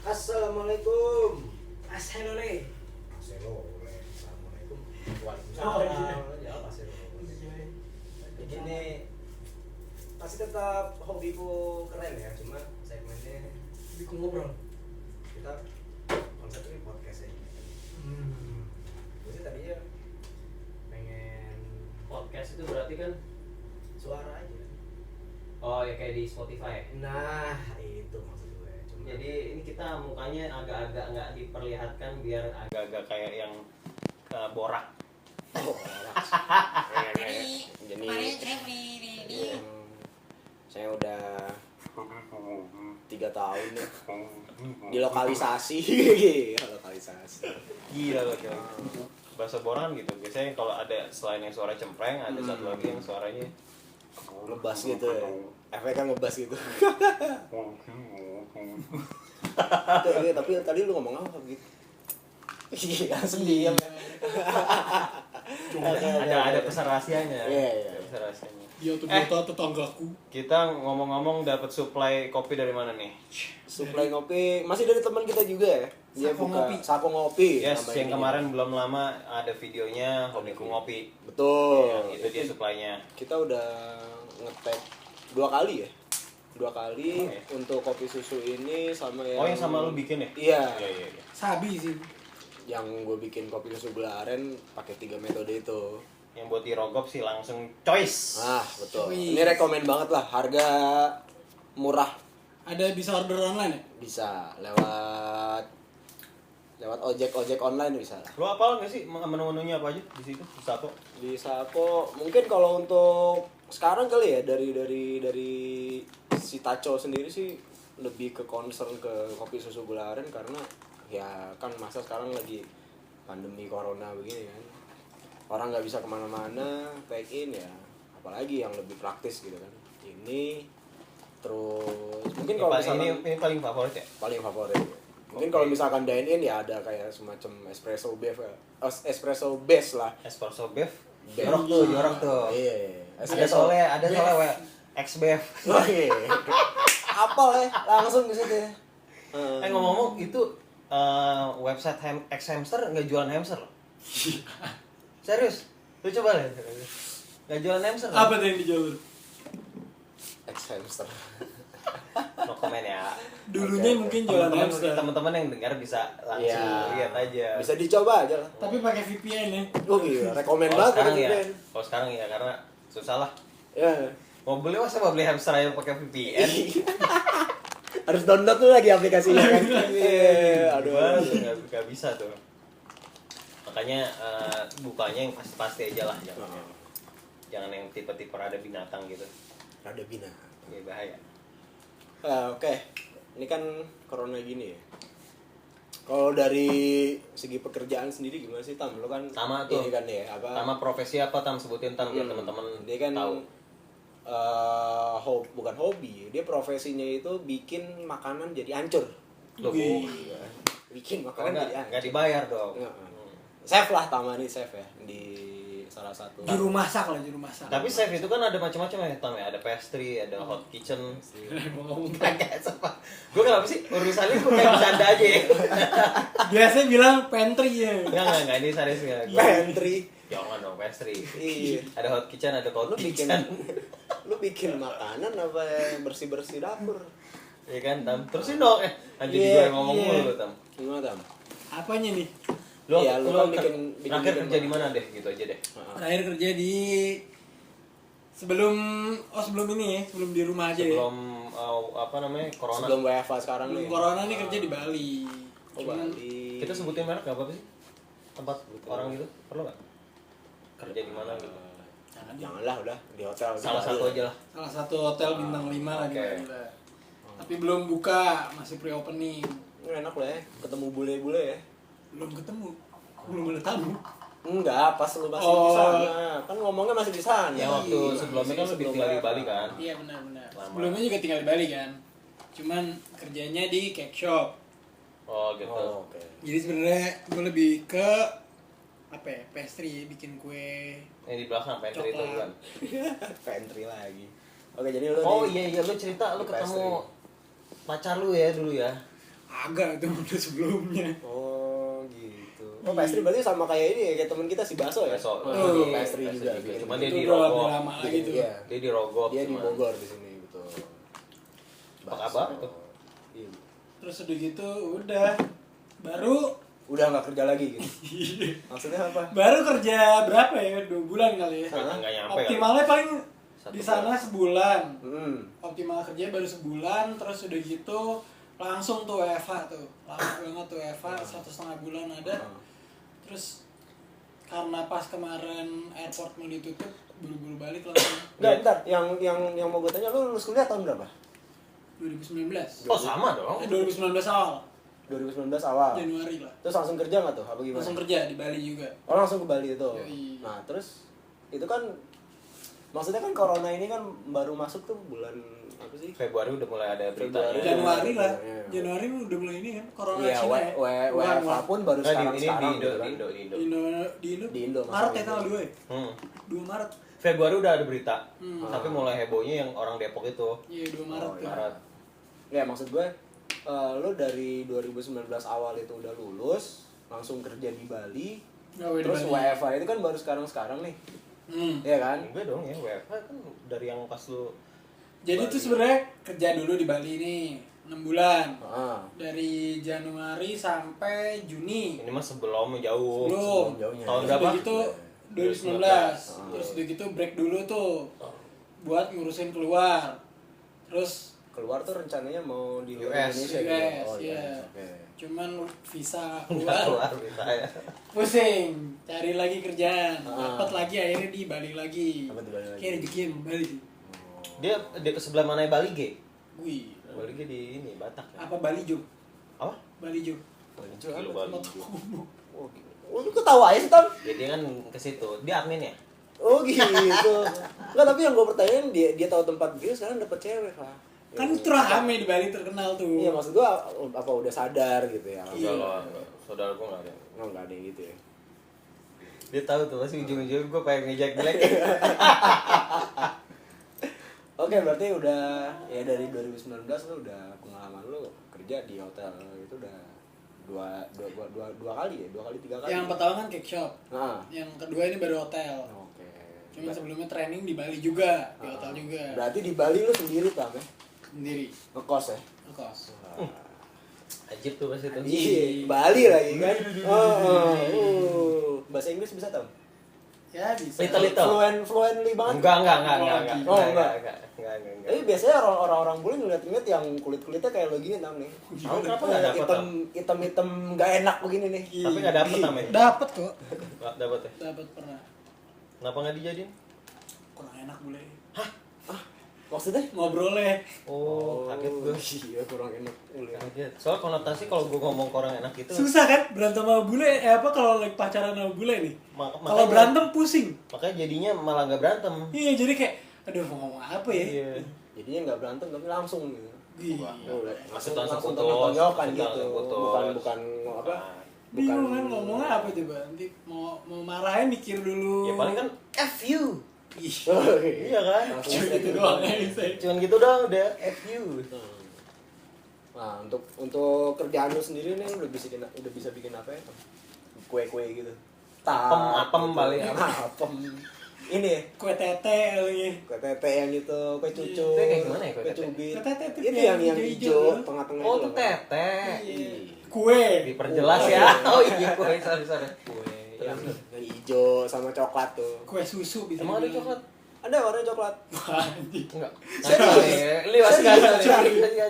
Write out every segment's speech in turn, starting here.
Assalamualaikum. Assalamualaikum. Assalamualaikum. Oh, Waalaikumsalam. Ya, begini masih tetap hobiku keren ya, cuma segmennya Bikin ngobrol. kita konsepnya podcast aja. Gue sih tadinya pengen Podcast itu berarti kan, suara aja. oh ya kayak di Spotify. Nah, itu maksud gue. Cuma Jadi ini kita mukanya agak-agak nggak diperlihatkan biar agak-agak kayak yang borak. oh, Jadi saya udah 3 tahun ya di lokalisasi. Lokalisasi. Gila loh kira. Bahasa boran gitu. Biasanya kalau ada selain yang suara cempreng, ada satu lagi yang suaranya Ngebas gitu ya. Efeknya ngebas gitu. Tapi tadi lu ngomong apa gitu? Iya, langsung diam ya. ada pesan rahasianya. Iya. Ada pesan rahasianya. Dia tuh kota tetanggaku. Kita ngomong-ngomong dapat supply kopi dari mana nih? Suplai ngopi masih dari teman kita juga ya. Dia Sako buka Ngopi. Sako Ngopi. Yes, nama yang ininya. kemarin belum lama ada videonya Hobiku Ngopi. Betul. Yang itu dia supply-nya. Kita udah nge-tag 2 kali ya. 2 kali Oh, ya. untuk kopi susu ini sama yang Oh, yang sama lu bikin ya? Iya. Iya. Sabi sih. Yang gue bikin kopi susu gula aren pakai 3 metode itu. Yang buat dirogop sih langsung choice. Ah, betul. Wih. Ini rekomen banget lah, harga murah. Ada bisa order online ya? Bisa lewat ojek online bisa lah. Lu apal nggak sih menu-menunya apa aja di situ? Di Sako? Di Sako mungkin kalau untuk sekarang kali ya dari si Taco sendiri sih lebih ke concern ke kopi susu gula aren karena ya kan masa sekarang lagi pandemi corona begini kan. Orang nggak bisa kemana-mana, take in ya. Apalagi yang lebih praktis gitu kan. Ini terus mungkin kalau misalkan ini paling favorit ya? paling favorit. Mungkin Oke. kalau misalkan dine in ya ada kayak semacam espresso base lah. Espresso beef. Beef. Jorok tuh. Iya. Ada soalnya ex beef. Oh, iya. Apal ya, langsung ke situ ya. Ngomong-ngomong itu website ex hamster nggak jualan hamster loh. Serius? Lu coba lah. Nggak jualan hamster. loh. Apa tuh yang dijual? Ex hamster. No comment ya. Dulunya Oke, mungkin jualan hamster. Teman-teman yang dengar bisa langsung Iya. lihat aja. Bisa dicoba aja lah. Tapi pakai VPN ya. Oh gila, rekomen Kalau banget sekarang pakai ya. VPN. Kalau sekarang ya karena susah lah. Ya. Mau beli masa mau beli hamster aja pakai VPN. Harus download tuh lagi aplikasinya kan. Iya, aduh. Gimana tuh nggak bisa tuh. Makanya bukanya yang pasti-pasti aja lah jangan yang tipe-tipe ada binatang gitu. Rada bina. Ya bahaya. Oke. Ini kan corona gini ya. Kalau dari segi pekerjaan sendiri gimana sih Tam? Lo kan Sama tuh. ini kan ya, apa? Sama profesi apa Tam sebutin Tam biar teman-teman Dia kan tahu. bukan hobi, dia profesinya itu bikin makanan jadi hancur. Loh, Wih. Iya. Bikin Kalau makanan jadi nggak hancur. dibayar dong. Nggak. Chef lah Tama nih chef ya di salah satu. Juru masak lah, juru masak. Tapi chef itu kan ada macam-macam ya Tam ya. Ada pastry, ada hot kitchen. Gua ngomong Kagak apa. Gue kenapa sih urusannya gue kayak bercanda aja ya. biasanya bilang pantry ya. Enggak, ini serius enggak. Pantry. Jangan dong pastry. Iya. Ada hot kitchen, ada cold Lu bikin kitchen. lu bikin makanan apa bersih-bersih dapur? Iya kan Tam. Terusin dong lanjut Iya, gue yang ngomong iya. mulu Tam. Gimana Tam? Apanya nih? Iya, lu kan bikin terakhir kerja di makanan. mana deh gitu aja deh. Terakhir kerja di sebelum ini ya, sebelum di rumah aja ya. Sebelum apa namanya corona. Sebelum WFH sekarang Sebelum nih. corona nih kerja di Bali. Oh, Cuman Bali. Kita sebutin merek nggak apa-apa sih? Tempat orang gitu perlu nggak? Kerja di mana gitu? Janganlah udah di hotel. Salah di satu Bali. aja lah. salah satu hotel bintang 5 lah di Oke. Bali lah. Tapi belum buka, masih pre-opening. Ini enak lah ya, ketemu bule-bule ya. Belum ketemu. Belum ada tamu. Enggak, pas lu masih Oh. di sana. Kan ngomongnya masih di sana. Ya waktu Iya. sebelumnya kan lebih Sebelum tinggal di WFH. Bali kan. Iya benar-benar. Lama. Sebelumnya juga tinggal di Bali kan. Cuman kerjanya di cake shop. Oh gitu. Oh, oke. Jadi sebenarnya gue lebih ke apa ya, pastry, bikin kue Yang di belakang pantry itu coklat. kan. Pantry lagi. Oke, jadi lu Oh di- iya lu cerita lu di ketemu pacar lu ya dulu ya. agak itu udah sebelumnya. Oh, gitu. Oh, pastry berarti sama kayak ini ya, kayak teman kita si Baso ya? Baso. Oh, Oh, pastry pastry juga. juga. bikin Cuma gitu. dia Itu di udah Rogo. lama lagi tuh. Iya. Dia di Rogo. Dia di cuman. Bogor di sini, betul. Apa kabar Baso. tuh? Iya. Terus udah gitu udah baru Udah nggak kerja lagi gitu. Maksudnya apa? baru kerja berapa ya, 2 bulan kali ya. Nggak nyampe kan? Optimalnya paling Satu di sana bulan. sebulan. Hmm. Optimal kerja baru sebulan, terus udah gitu langsung tuh WFH tuh, lama banget tuh WFH, 1,5 bulan ada. Terus karena pas kemarin airport mau ditutup, buru-buru balik langsung. Enggak, bentar. Yang mau gue tanya, lu lulus kuliah tahun berapa? 2019. Oh sama dong. 2019 awal, 2019 awal. Januari lah. Terus langsung kerja nggak tuh? Apa gimana? Langsung kerja di Bali juga. Oh, langsung ke Bali itu. Yoi. Nah, terus itu kan maksudnya kan corona ini kan baru masuk tuh bulan apa sih? Februari udah mulai ada berita. Februari. Januari lah. Iya. Januari udah mulai ini kan corona Iya, Cina ya. WFH pun baru Nah, sekarang ini di sekarang Indo, gitu kan. di Indo, di Indo. Di Indo. Di Indo, Maret masa ya tanggal Indo. 2 ya. Hmm. 2 Maret. Februari udah ada berita. Hmm. Tapi mulai hebohnya yang orang Depok itu. Iya 2 Maret Oh, tuh. iya. Maret. Ya, maksud gue lu dari 2019 awal itu udah lulus, langsung kerja di Bali. Gawe di Terus Bali. WFH itu kan baru sekarang nih. Hmm. Iya kan? Enggak dong ya, WFH kan dari yang pas lu Jadi Bali. tuh sebenarnya kerja dulu di Bali nih 6 bulan. Heeh. Dari Januari sampai Juni. ini mah sebelum jauh. Belum. jauhnya. Tahun Terus berapa? udah gitu 2019. Terus udah gitu break dulu tuh buat ngurusin keluar. Terus Keluar tuh rencananya mau di US. Indonesia gitu. US, Oh, iya. US, oke. Cuman visa Enggak keluar keluar berita ya. pusing, cari lagi kerjaan, Ah. dapat lagi akhirnya di Bali lagi. Dapat di Bali lagi. Kayak rezeki yang Bali. Dia ke sebelah mana Bali, Ge? Wih, Bali Ge di ini Batak ya. apa Bali Jo? Apa? Bali Jo. Baju Gila, apa? Bali. Motor umum. Oh, gitu. Oh, lu ketawa aja sih, Tam? Ya, dia kan ke situ. Dia admin ya? Oh, gitu. Enggak, tapi yang gue pertanyain dia tahu tempat dia sekarang dapat cewek, Pak. Kan itu rame di Bali terkenal tuh. Iya, maksud gua apa udah sadar gitu ya. Enggak lah. Saudara gua enggak ada. Oh, enggak ada yang gitu ya. Dia tahu tuh pasti ujung-ujungnya gua pengen ngejek jelek. Oke, berarti udah ya dari 2019 lu udah pengalaman lu kerja di hotel itu udah dua kali ya, 2 kali 3 kali. Yang pertama kan cake shop. Nah. Yang kedua ini baru hotel. Oke. Cuma sebelumnya training di Bali juga, di Ah. hotel juga. Berarti di Bali lu sendiri Tam ya? Sendiri, Ngekos ya? ngekos. Ajib tuh pasti tuh. Iya, Bali lagi kan. Bahasa Inggris bisa Tam? Ya bisa. Little. Fluently banget. Enggak. Oh, enggak. Enggak. Tapi biasanya orang-orang bule ngeliat-ngeliat yang kulit-kulitnya kayak lo gini Tam nih. Tahu kenapa enggak dapet? Tam? Hitam nggak enak begini nih. Tapi enggak dapet namanya. Dapat kok. Enggak dapet ya. Dapat pernah. Kenapa enggak dijadiin? Kurang enak bule. Maksudnya? Ngobrolnya. Oh, kaget gue. Iya, kurang enak. Kaget. Soal konotasi kalau gue ngomong ke orang enak itu Susah kan berantem sama bule? Apa kalau lagi pacaran sama bule nih? Kalau makanya- berantem pusing. makanya jadinya malah nggak berantem. Iya, jadi kayak aduh mau ngomong apa ya? Iya. Jadinya nggak berantem tapi langsung gitu. Iya. Langsung putus. tonjok-tonjokan Langsung gitu. putus. Bukan apa? Bingung kan ngomongnya apa coba? Nanti mau marahin mikir dulu. Ya paling kan F you. Ih, Oh, Iya kan? Langsung cuma gitu doang ya bisa. Cuman gitu doang udah F you. Nah, untuk kerjaan lu sendiri nih udah bisa bikin apa ya? Kue-kue gitu. Apem paling. Apem. Ini ya, Kue tete lagi. kue tete yang itu, kue cucu. Itu kayak gimana ya kue tete? cubit. Kue tete Itu yang yang hijau-hijau. hijau, tengah-tengah Oh, itu itu loh. tete. Iya. Kue. Diperjelas ya. Oh iya, kue. Sorry. Kue. Yang hijau sama coklat tuh. Kue susu bisa. Emang ada dibilang. coklat? Ada warna coklat. Anjing. Enggak. Serius? Liwas Serius? kan.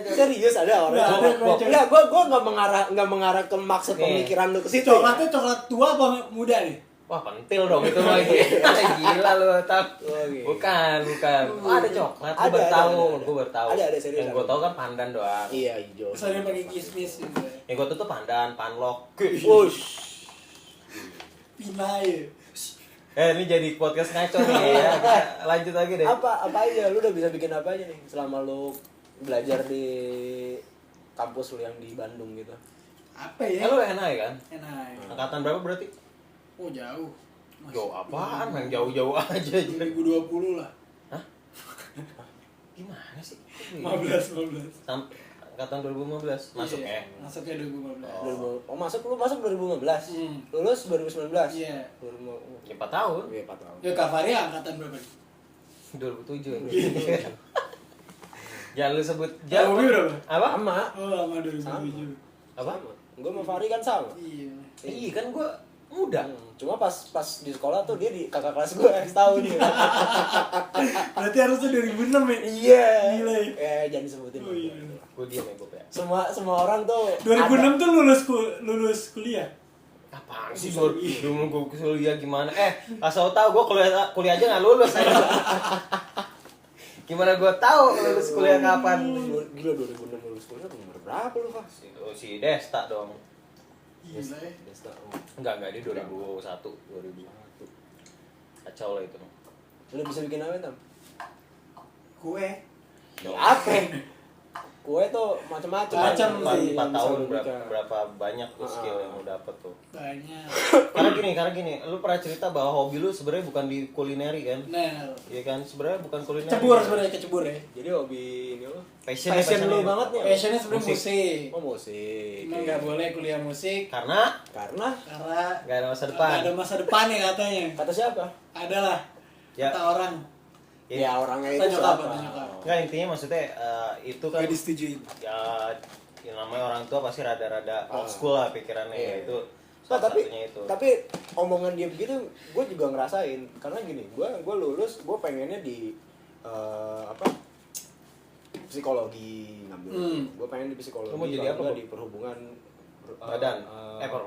Serius ada warna Nggak ada coklat. kue coklat. Enggak, gua nggak mengarah ke maksud Nih. pemikiran lu ke situ. Coklatnya coklat tua apa muda nih? Wah, pentil dong itu mah lagi. Gila lu, tak. Oh, gitu. Bukan. Oh, ada coklat. Gue Ada, baru ada, tahu. ada. Gue baru tahu. Ada, serius Yang ada. gue tahu kan pandan doang. Iya, hijau. Terus ada yang pakai kismis juga. Yang gue tahu tuh pandan, panlok. Wush. Pinai. Ini jadi podcast ngaco nih ya. Kita lanjut lagi deh. Apa aja lu udah bisa bikin apa aja nih selama lu belajar di kampus lu yang di Bandung gitu. Apa ya? Lu NI kan? Enak. Angkatan berapa berarti? Oh jauh. Jauh apaan? Yang jauh-jauh aja. 2020 lah. Hah? Gimana sih? 15. Angkatan 2015 masuk Iya, ya? masuknya 2015. Oh, lu masuk 2015. Lulus 2019. Iya. 2000. Ya 4 tahun. Iya, 4 tahun. Ya Kak Fahri angkatan berapa? 2007. Jangan lu sebut Ya, Bobi berapa? Apa? Sama. Oh, lama 2007. Apa? Gue sama Fahri kan sama. Iya. Iya kan gua muda. Cuma pas di sekolah tuh dia di kakak kelas gue setahun ya. Berarti harusnya 2006 ya? Iya. Gila ya. Jangan disebutin. Oh, iya. Gua diam ya, Bob ya. Semua orang tuh 2006 tuh lulus kuliah. Apaan sih dulu gua kuliah gimana? Asal tahu gua kuliah aja enggak lulus. Gimana gua tahu lulus kuliah kapan? Gila 2006 lulus kuliah umur berapa lu, Pak? Si Desta dong. Gila ya. Desta. Enggak dia 2001. Kacau lah itu. Lu bisa bikin apa, Tam? Kue. Apa? Kue tuh macam-macam. Macam sih. 4 tahun berapa banyak tuh skill yang lu dapet tuh. Banyak. Karena gini, lu pernah cerita bahwa hobi lu sebenarnya bukan di kulineri kan? Nah, Iya kan, sebenarnya bukan kulineri. kecebur sebenarnya kecebur ya. Jadi hobi ini lo. Passion lu banget nih. Passionnya sebenarnya musik. Oh, musik. Cuma nggak boleh kuliah musik Karena Karena nggak ada masa nggak depan. ada masa depan ya katanya. kata siapa? Adalah Ya. kata orang. Ya orangnya Tanya itu apa? siapa? Nggak, intinya maksudnya itu kan Gak disetujuin. ya yang namanya orang tua pasti rada-rada old school lah pikirannya ya itu. Nah, Salah tapi satunya itu. omongan dia begitu gue juga ngerasain karena gini gue lulus gue pengennya di psikologi ngambil gue pengen di psikologi Lu mau jadi kalau apa, nggak Bu? di perhubungan Badan?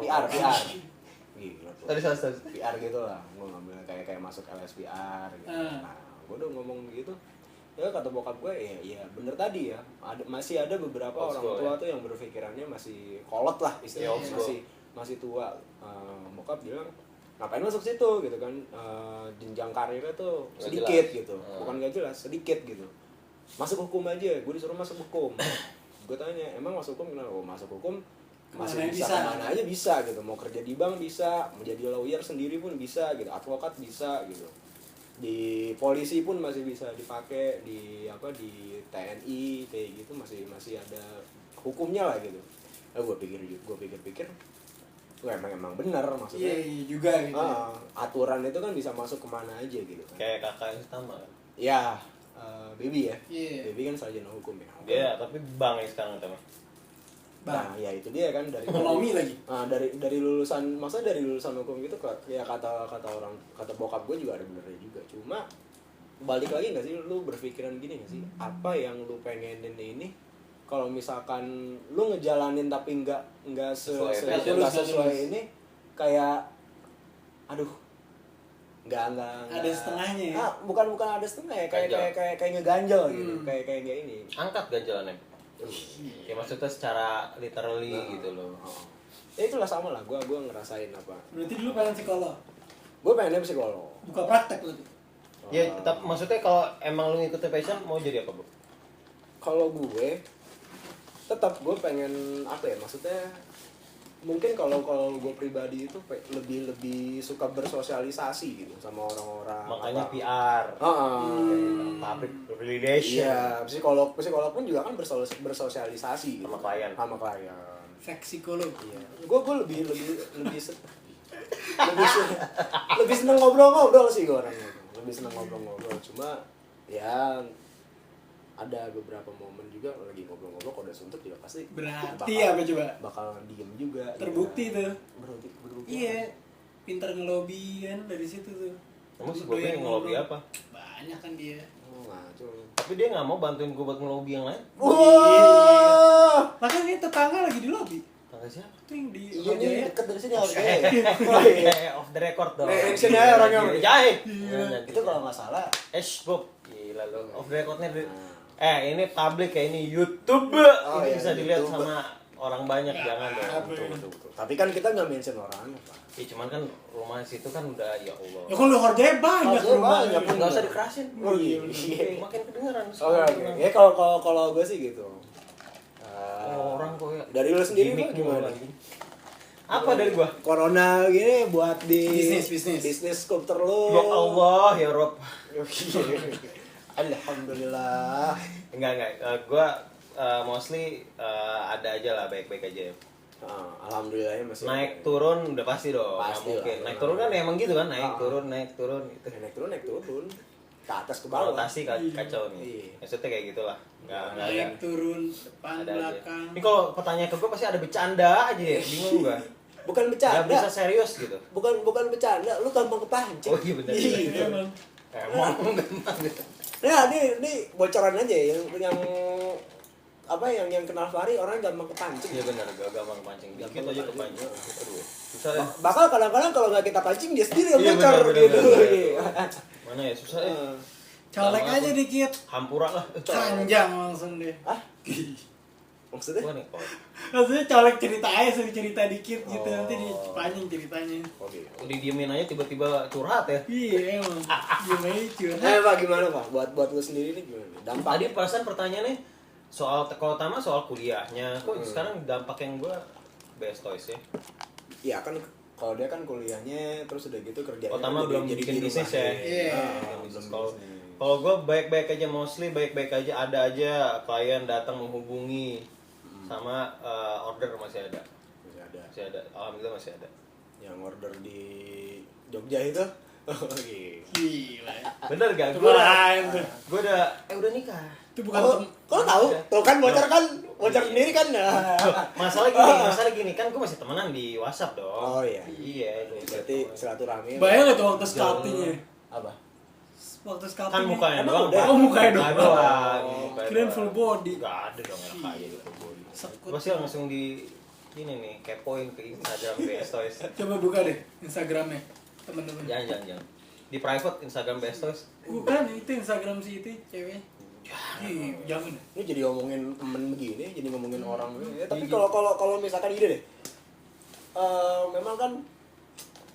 PR gila tuh Tadi. PR gitu lah gue ngambil kayak masuk LSPR gitu. Nah gue udah ngomong begitu ya kata bokap gue ya bener tadi ya masih ada beberapa Old orang school, tua ya? tuh yang berpikirannya masih kolot lah istilahnya old school. masih tua. Bokap bilang ngapain masuk situ gitu kan, jenjang karirnya tuh Gak sedikit jelas. gitu, bukan gak jelas, sedikit gitu. Masuk hukum aja, gue disuruh masuk hukum. Gue tanya emang masuk hukum kenapa? Oh, masuk hukum masih Kemana bisa, bisa. kemana aja bisa gitu, mau kerja di bank bisa, mau jadi lawyer sendiri pun bisa gitu, advokat bisa gitu, di polisi pun masih bisa dipakai, di TNI kayak gitu masih ada hukumnya lah gitu. Gue pikir emang benar maksudnya. Iya juga gitu. Aturan itu kan bisa masuk kemana aja gitu kan. Kayak kakak yang pertama kan. Ya, Baby ya. Iya. Baby kan sarjana hukum ya. Dia tapi bang ya sekarang katanya. Nah, ya itu dia kan dari Ekonomi lagi. dari lulusan, maksudnya dari lulusan hukum gitu ya kata bokap gue juga ada benernya juga. Cuma balik lagi nggak sih, lu berpikiran gini nggak sih, apa yang lu pengenin ini kalau misalkan lu ngejalanin tapi nggak sesuai ini, kayak aduh nggak ada setengahnya ya? bukan ada setengah ya, kayak ngeganjel gitu, kayak nggak ini. Angkat ganjalannya. Ya maksudnya secara literally gitu loh. Ya itulah sama lah, gue ngerasain apa. Berarti dulu pengen psikolog. Gue pengennya psikolog. Buka praktek berarti. Ya, tapi maksudnya kalau emang lu ngikutin passion mau jadi apa, Bu? Kalau gue tetap gue pengen apa ya, maksudnya mungkin kalau gue pribadi itu lebih suka bersosialisasi gitu sama orang-orang. Makanya PR. Public relation. Iya, psikolog pun juga kan bersosialisasi gitu. Sama klien. Sama klien. Psikolog. Iya. Gue lebih seneng ngobrol-ngobrol sih gue orangnya. Lebih seneng ngobrol-ngobrol. Cuma ya ada beberapa momen juga lagi ngobrol-ngobrol kalau udah suntuk juga pasti Berarti apa coba? bakal diem juga. Terbukti gitu. tuh. Berbukti. Iya. Pintar ngelobi kan dari situ tuh. Emang si Bobi ngelobi apa? Banyak kan dia. Oh, ngaco. Tapi dia nggak mau bantuin gue buat ngelobi yang lain. Wah. Makanya ini tetangga lagi di lobby. Tangga siapa? Itu yang di Iya nih Jaya. deket dari sini harus Off the record dong. Mention aja orangnya. Jahit. Itu kalau nggak salah. Bob. Gila lo. Off the recordnya. Ini public ya, ini YouTube. Ini iya, bisa dilihat YouTube. sama orang banyak, jangan dong. Betul. Tapi kan kita nggak mention orang. Ya cuman kan rumah situ kan udah ya Allah. Ya kalau harganya banyak Harganya rumahnya. banyak. Enggak usah dikerasin. Oh, iya. Makin kedengeran. Oke. Ya kalau gue sih gitu. Orang kok ya. Dari lu sendiri Gimik Pak, gimana? mulu. Apa dari gua? Corona gini buat di Bisnis. skuter lu. Ya Allah ya Rob. Alhamdulillah. Enggak. Gua mostly ada aja lah, baik-baik aja. Alhamdulillah ya masih Naik turun udah pasti dong. Nggak Pasti mungkin. lah. Naik turun kan emang gitu kan, naik turun gitu. naik turun ke atas ke bawah. Rotasi kacau nih. Iya. Maksudnya kayak gitulah. Enggak ada. Naik turun depan Ada aja. belakang. Ini kalau pertanyaan ke gue pasti ada bercanda aja ya. Bingung gua. Bukan Gak bercanda. bisa serius gitu. Bukan bercanda, lu gampang kepancing. Oh iya benar. Iya, Bang. Emang gampang gitu. Nah, ini bocoran aja yang apa yang kenal Fahri orang gampang kepancing. Iya benar, gak gampang pancing. Dikit aja kepancing. Aduh. Susah ya. Bakal kadang-kadang kalau nggak kita pancing dia sendiri yang Iya, bocor benar, gitu. benar. Mana ya susah ya. Colek Gampang aja apa? dikit. Hampura lah. Panjang langsung deh. Ah? Maksudnya? Gua nih. Maksudnya colek cerita aja, suruh cerita dikit gitu. Oh. Nanti dipanjang ceritanya. Oke. Didiemin aja tiba-tiba curhat ya. Iya emang. Gimana curhat. Pak gimana Pak? Buat lu sendiri nih gimana? Dampak Tadi perasaan pertanyaannya soal kalau utama soal kuliahnya. Kok sekarang dampak yang gua Best Toys ya? ya kan kalau dia kan kuliahnya terus udah gitu kerjanya Utama belum bikin di bisnis rumah. ya. Iya. Bisnis. Kalau gue baik-baik aja, mostly baik-baik aja, ada aja klien datang menghubungi sama order masih ada. Masih ada Alhamdulillah masih ada. yang order di Jogja itu. Oke. Gila. Bener gak? Itu lain tuh. Gue udah nikah. Itu bukan Oh, kau tahu? Tuh kan bocor sendiri kan. Masalah gini kan gue masih temenan di WhatsApp dong. Oh iya. Iya, Berarti silaturahmi. bayang gak tuh waktu scoutingnya? Apa? Waktu scouting kan mukanya Emang doang. udah? Pak. Oh, mukanya doang. Mukanya Kirain doang. full body. Gak ada dong, enak aja gitu full body. Sekut. Pasti langsung di ini nih, kepoin ke Instagram Best Toys. Coba buka deh Instagramnya teman-teman. Jangan. Di private Instagram Best Toys. Bukan itu Instagram si itu cewek. Jangan. Ini jadi ngomongin temen begini, jadi ngomongin orang begini. Ya, tapi kalau misalkan ide deh. Memang kan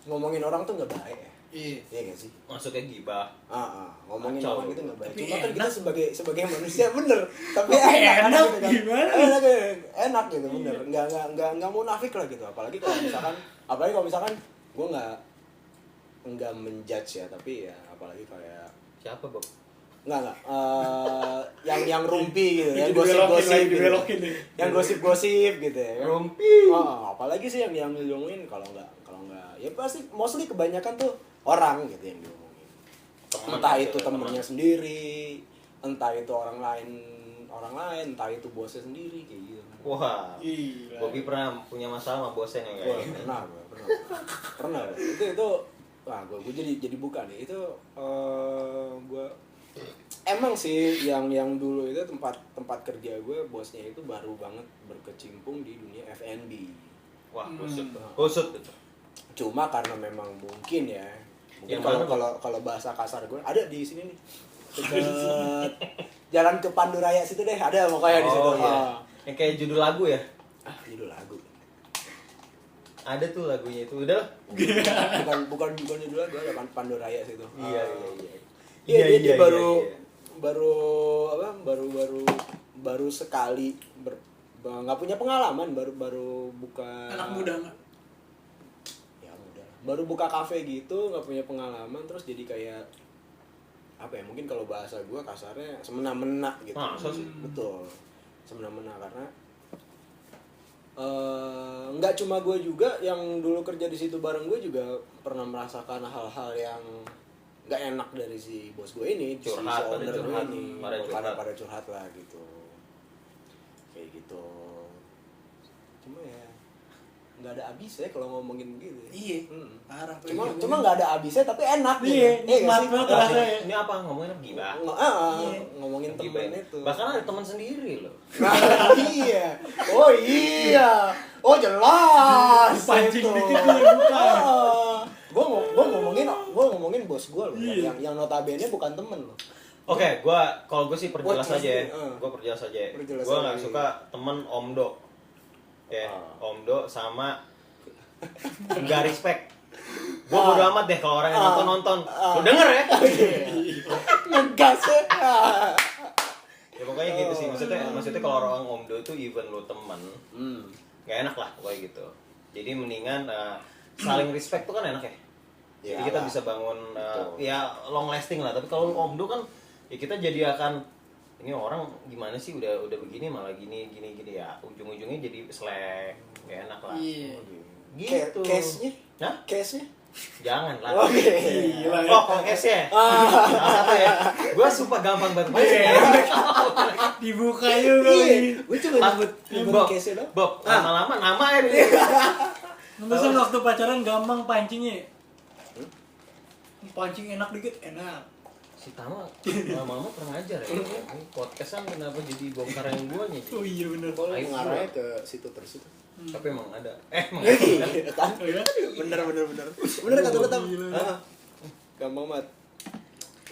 ngomongin orang tuh nggak baik ya. Iya. Iya nggak sih? Masuknya gibah. Ngomongin Kacau. orang itu nggak baik. Tapi Cuma kan kita enak. sebagai manusia bener. Tapi Tapi enak enak, gitu kan. gimana? Enak gitu bener. Nggak munafik lah gitu. Apalagi kalau misalkan gue nggak menjudge ya. Tapi ya apalagi kayak Siapa, Bob? nggak yang rumpi gitu ya, Lagi gosip-gosip gitu. dibelokin deh. Yang gosip-gosip gitu ya kan. Rumpi. Apalagi sih yang diomongin kalau nggak ya pasti mostly kebanyakan tuh orang gitu yang diomongin. Entah itu temennya sendiri, entah itu orang lain, entah itu bosnya sendiri kayak gitu. Wah. Gila. Bobby pernah punya masalah sama bosnya yang Wah, kayak gitu. pernah. Itu wah gue jadi buka nih. Itu gue emang sih yang dulu itu tempat kerja gue bosnya itu baru banget berkecimpung di dunia F&B. Wah, kusut itu. Cuma karena memang mungkin ya. Mungkin Yang mana, kalau bahasa kasar gue ada di sini nih. Dekat jalan ke Panduraya situ deh, ada pokoknya di situ. Iya. Yang kayak judul lagu ya. Judul lagu. Ada tuh lagunya itu. Udah. bukan judul lagu, ada Panduraya situ. Iya. Iya, dia baru sekali nggak punya pengalaman, baru buka. Anak muda nggak? Ya muda. Baru buka kafe gitu, nggak punya pengalaman, terus jadi kayak apa ya? Mungkin kalau bahasa gue kasarnya semena-mena gitu. Masa sih? Betul, semena-mena karena nggak cuma gue juga yang dulu kerja di situ bareng gue juga pernah merasakan hal-hal yang nggak enak dari si bos gue ini, Curhat, si owner pada gue curhat. ini, pada curhat lah gitu, kayak gitu. Cuma ya nggak ada habisnya kalau ngomongin begitu. Iya. Parah. Cuma nggak ada habisnya tapi enak. Iya, gitu. nikmat Nggak sih? banget Nah, rasanya. ini apa ngomongin gibah? Ngomongin Gibah. temen itu. Bahkan ada teman sendiri loh. Nah, iya. Oh iya. Oh jelas. Pancing itu. dikit dia buka. Gue ngomongin bos gue loh, Iya. yang notabene bukan temen loh. Oke, kalau gue sih perjelas Wah, aja ya. jelas. Gue perjelas aja. Perjelas Gue nggak aja. suka temen omdo. Ya, omdo sama nggak respect. Gue bodo amat deh kalau orang yang nonton. Lu denger ya? Ngegas ya. Ya pokoknya gitu sih, maksudnya kalau orang omdo tuh even lu temen nggak enak lah pokoknya gitu. Jadi mendingan saling respect tuh kan enak ya. Jadi kita bisa bangun ya long lasting lah. Tapi kalau lu omdo kan ya kita jadi akan ini orang gimana sih udah begini malah gini ya ujung-ujungnya jadi slack, nggak enak lah. Iya. Gitu. Case-nya? Hah? Case-nya? Jangan lah. Oke. Gila ya. Oh, case-nya. Salah satu ya. Gua sumpah gampang banget mancing ya. Dibuka juga Iya, nih. gue cuma nyebut Bob, case-nya dong. Bob, lama-lama nama ya. Pantesan waktu pacaran gampang pancingnya. Pancing enak dikit, enak. Si Tama lama-lama kurang ajar ya. Ini podcastan kenapa jadi bongkar yang guanya? Oh iya bener. Kalau mengarahnya ke situ terus itu. Tapi emang ada. Emang Iya, kan? Oh ya? Bener kata lu Tam. Gila. Gampang banget.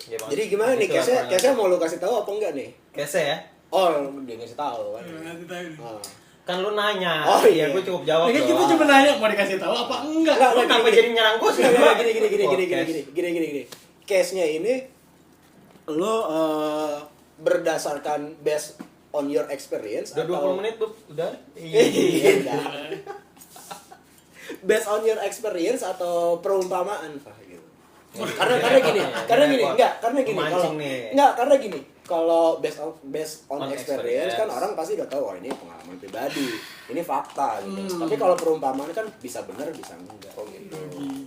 Ya, Bang. Jadi gimana nih Gitu lah case-nya mau lu kasih tahu apa enggak nih? Case ya? Oh, dia ngasih tahu kan. Nanti tahu nih. Ah. Kan lu nanya. Oh, iya. Gue cukup jawab. Ya kan kita doang. cuma nanya mau dikasih tahu apa enggak. Lu kenapa jadi nyerang gue sih? Gini. Case-nya ini lu berdasarkan based on your experience Udah 20 menit, Bob. Udah. Iya, udah. Based on your experience atau perumpamaan Pak gitu. Karena gini kalau based on experience kan orang pasti udah tahu ini pengalaman pribadi, ini fakta gitu. Tapi kalau perumpamaan kan bisa benar bisa enggak gitu.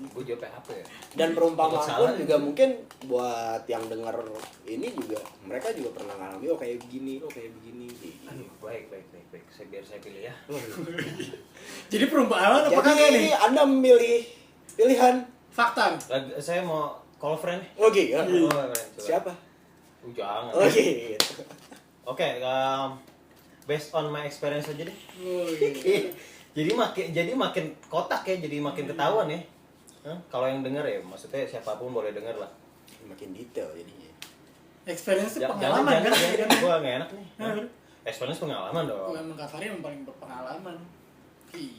Gue jawabnya apa ya? Dan perumpamaan Salah pun juga mungkin buat yang dengar ini juga mereka juga pernah ngalami kayak begini gitu. Aduh, baik. Biar saya pilih ya. Jadi perumpamaan apa Jadi kagak nih? Anda memilih pilihan. Fakta. Saya mau call friend. Oke, ya. Oh, friend, coba. Siapa? Jangan. Oke. Oke, based on my experience aja deh. Oh, iya. jadi makin kotak ya, jadi makin ketahuan ya. Kalau yang denger ya, maksudnya siapapun boleh denger lah. Makin detail jadinya. Experience itu Jangan, pengalaman kan? Gua nggak enak nih. Hah? Experience pengalaman Oh, dong. emang Kak Fahri yang paling berpengalaman.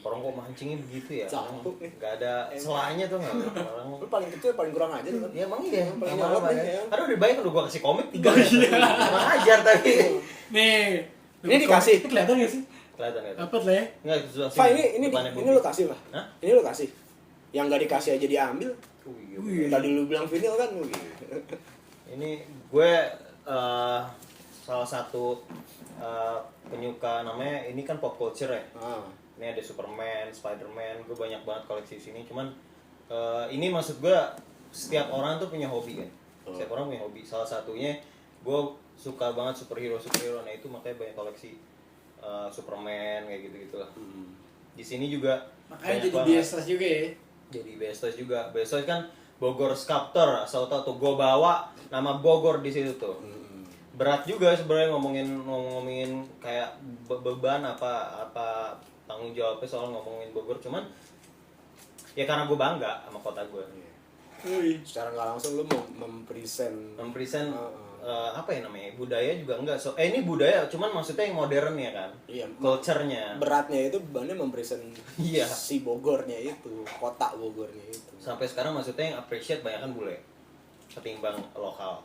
Orang kok mancingnya begitu ya? Campuk nih. Gak ada selanya tuh nggak? Orang Lu paling kecil paling kurang aja kan? ya emang iya, Paling lama-lama nyolot nih, ya. ya. Karena udah banyak udah gua kasih komik 3 Kurang ajar tapi. Nih. Ini dikasih. Ini kelihatan gak sih? Kelihatan ya. Dapat lah ya. Enggak, susah sih. Pak ini Depannya lu bumi. kasih lah. Hah? Ini lu kasih. Yang gak dikasih aja diambil. Oh, iya. Wih. Tadi lu bilang vinyl kan lu gitu. Ini gue salah satu penyuka namanya ini kan pop culture ya. Ah. Ini ada Superman, Spiderman, gue banyak banget koleksi sini. Cuman ini maksud gue setiap orang tuh punya hobi kan. Setiap orang punya hobi. Salah satunya gue suka banget superhero. Nah itu makanya banyak koleksi Superman kayak gitu-gitulah. Di sini juga Makanya banyak jadi banget. biasa juga ya. Jadi Bestos juga. Bestos kan Bogor Sculptor, asal tau tuh gue bawa nama Bogor di situ tuh. Berat juga sebenarnya ngomongin kayak beban apa tanggung jawabnya soal ngomongin Bogor, cuman ya karena gue bangga sama kota gue. Wih. Secara nggak langsung lu mau mempresent Apa ya namanya, budaya juga enggak ini budaya cuman maksudnya yang modern ya kan. Iya, Culture-nya beratnya itu bebannya mempresent Iya. si Bogornya itu, kota Bogornya itu. sampai sekarang maksudnya yang appreciate banyak kan bule ketimbang lokal.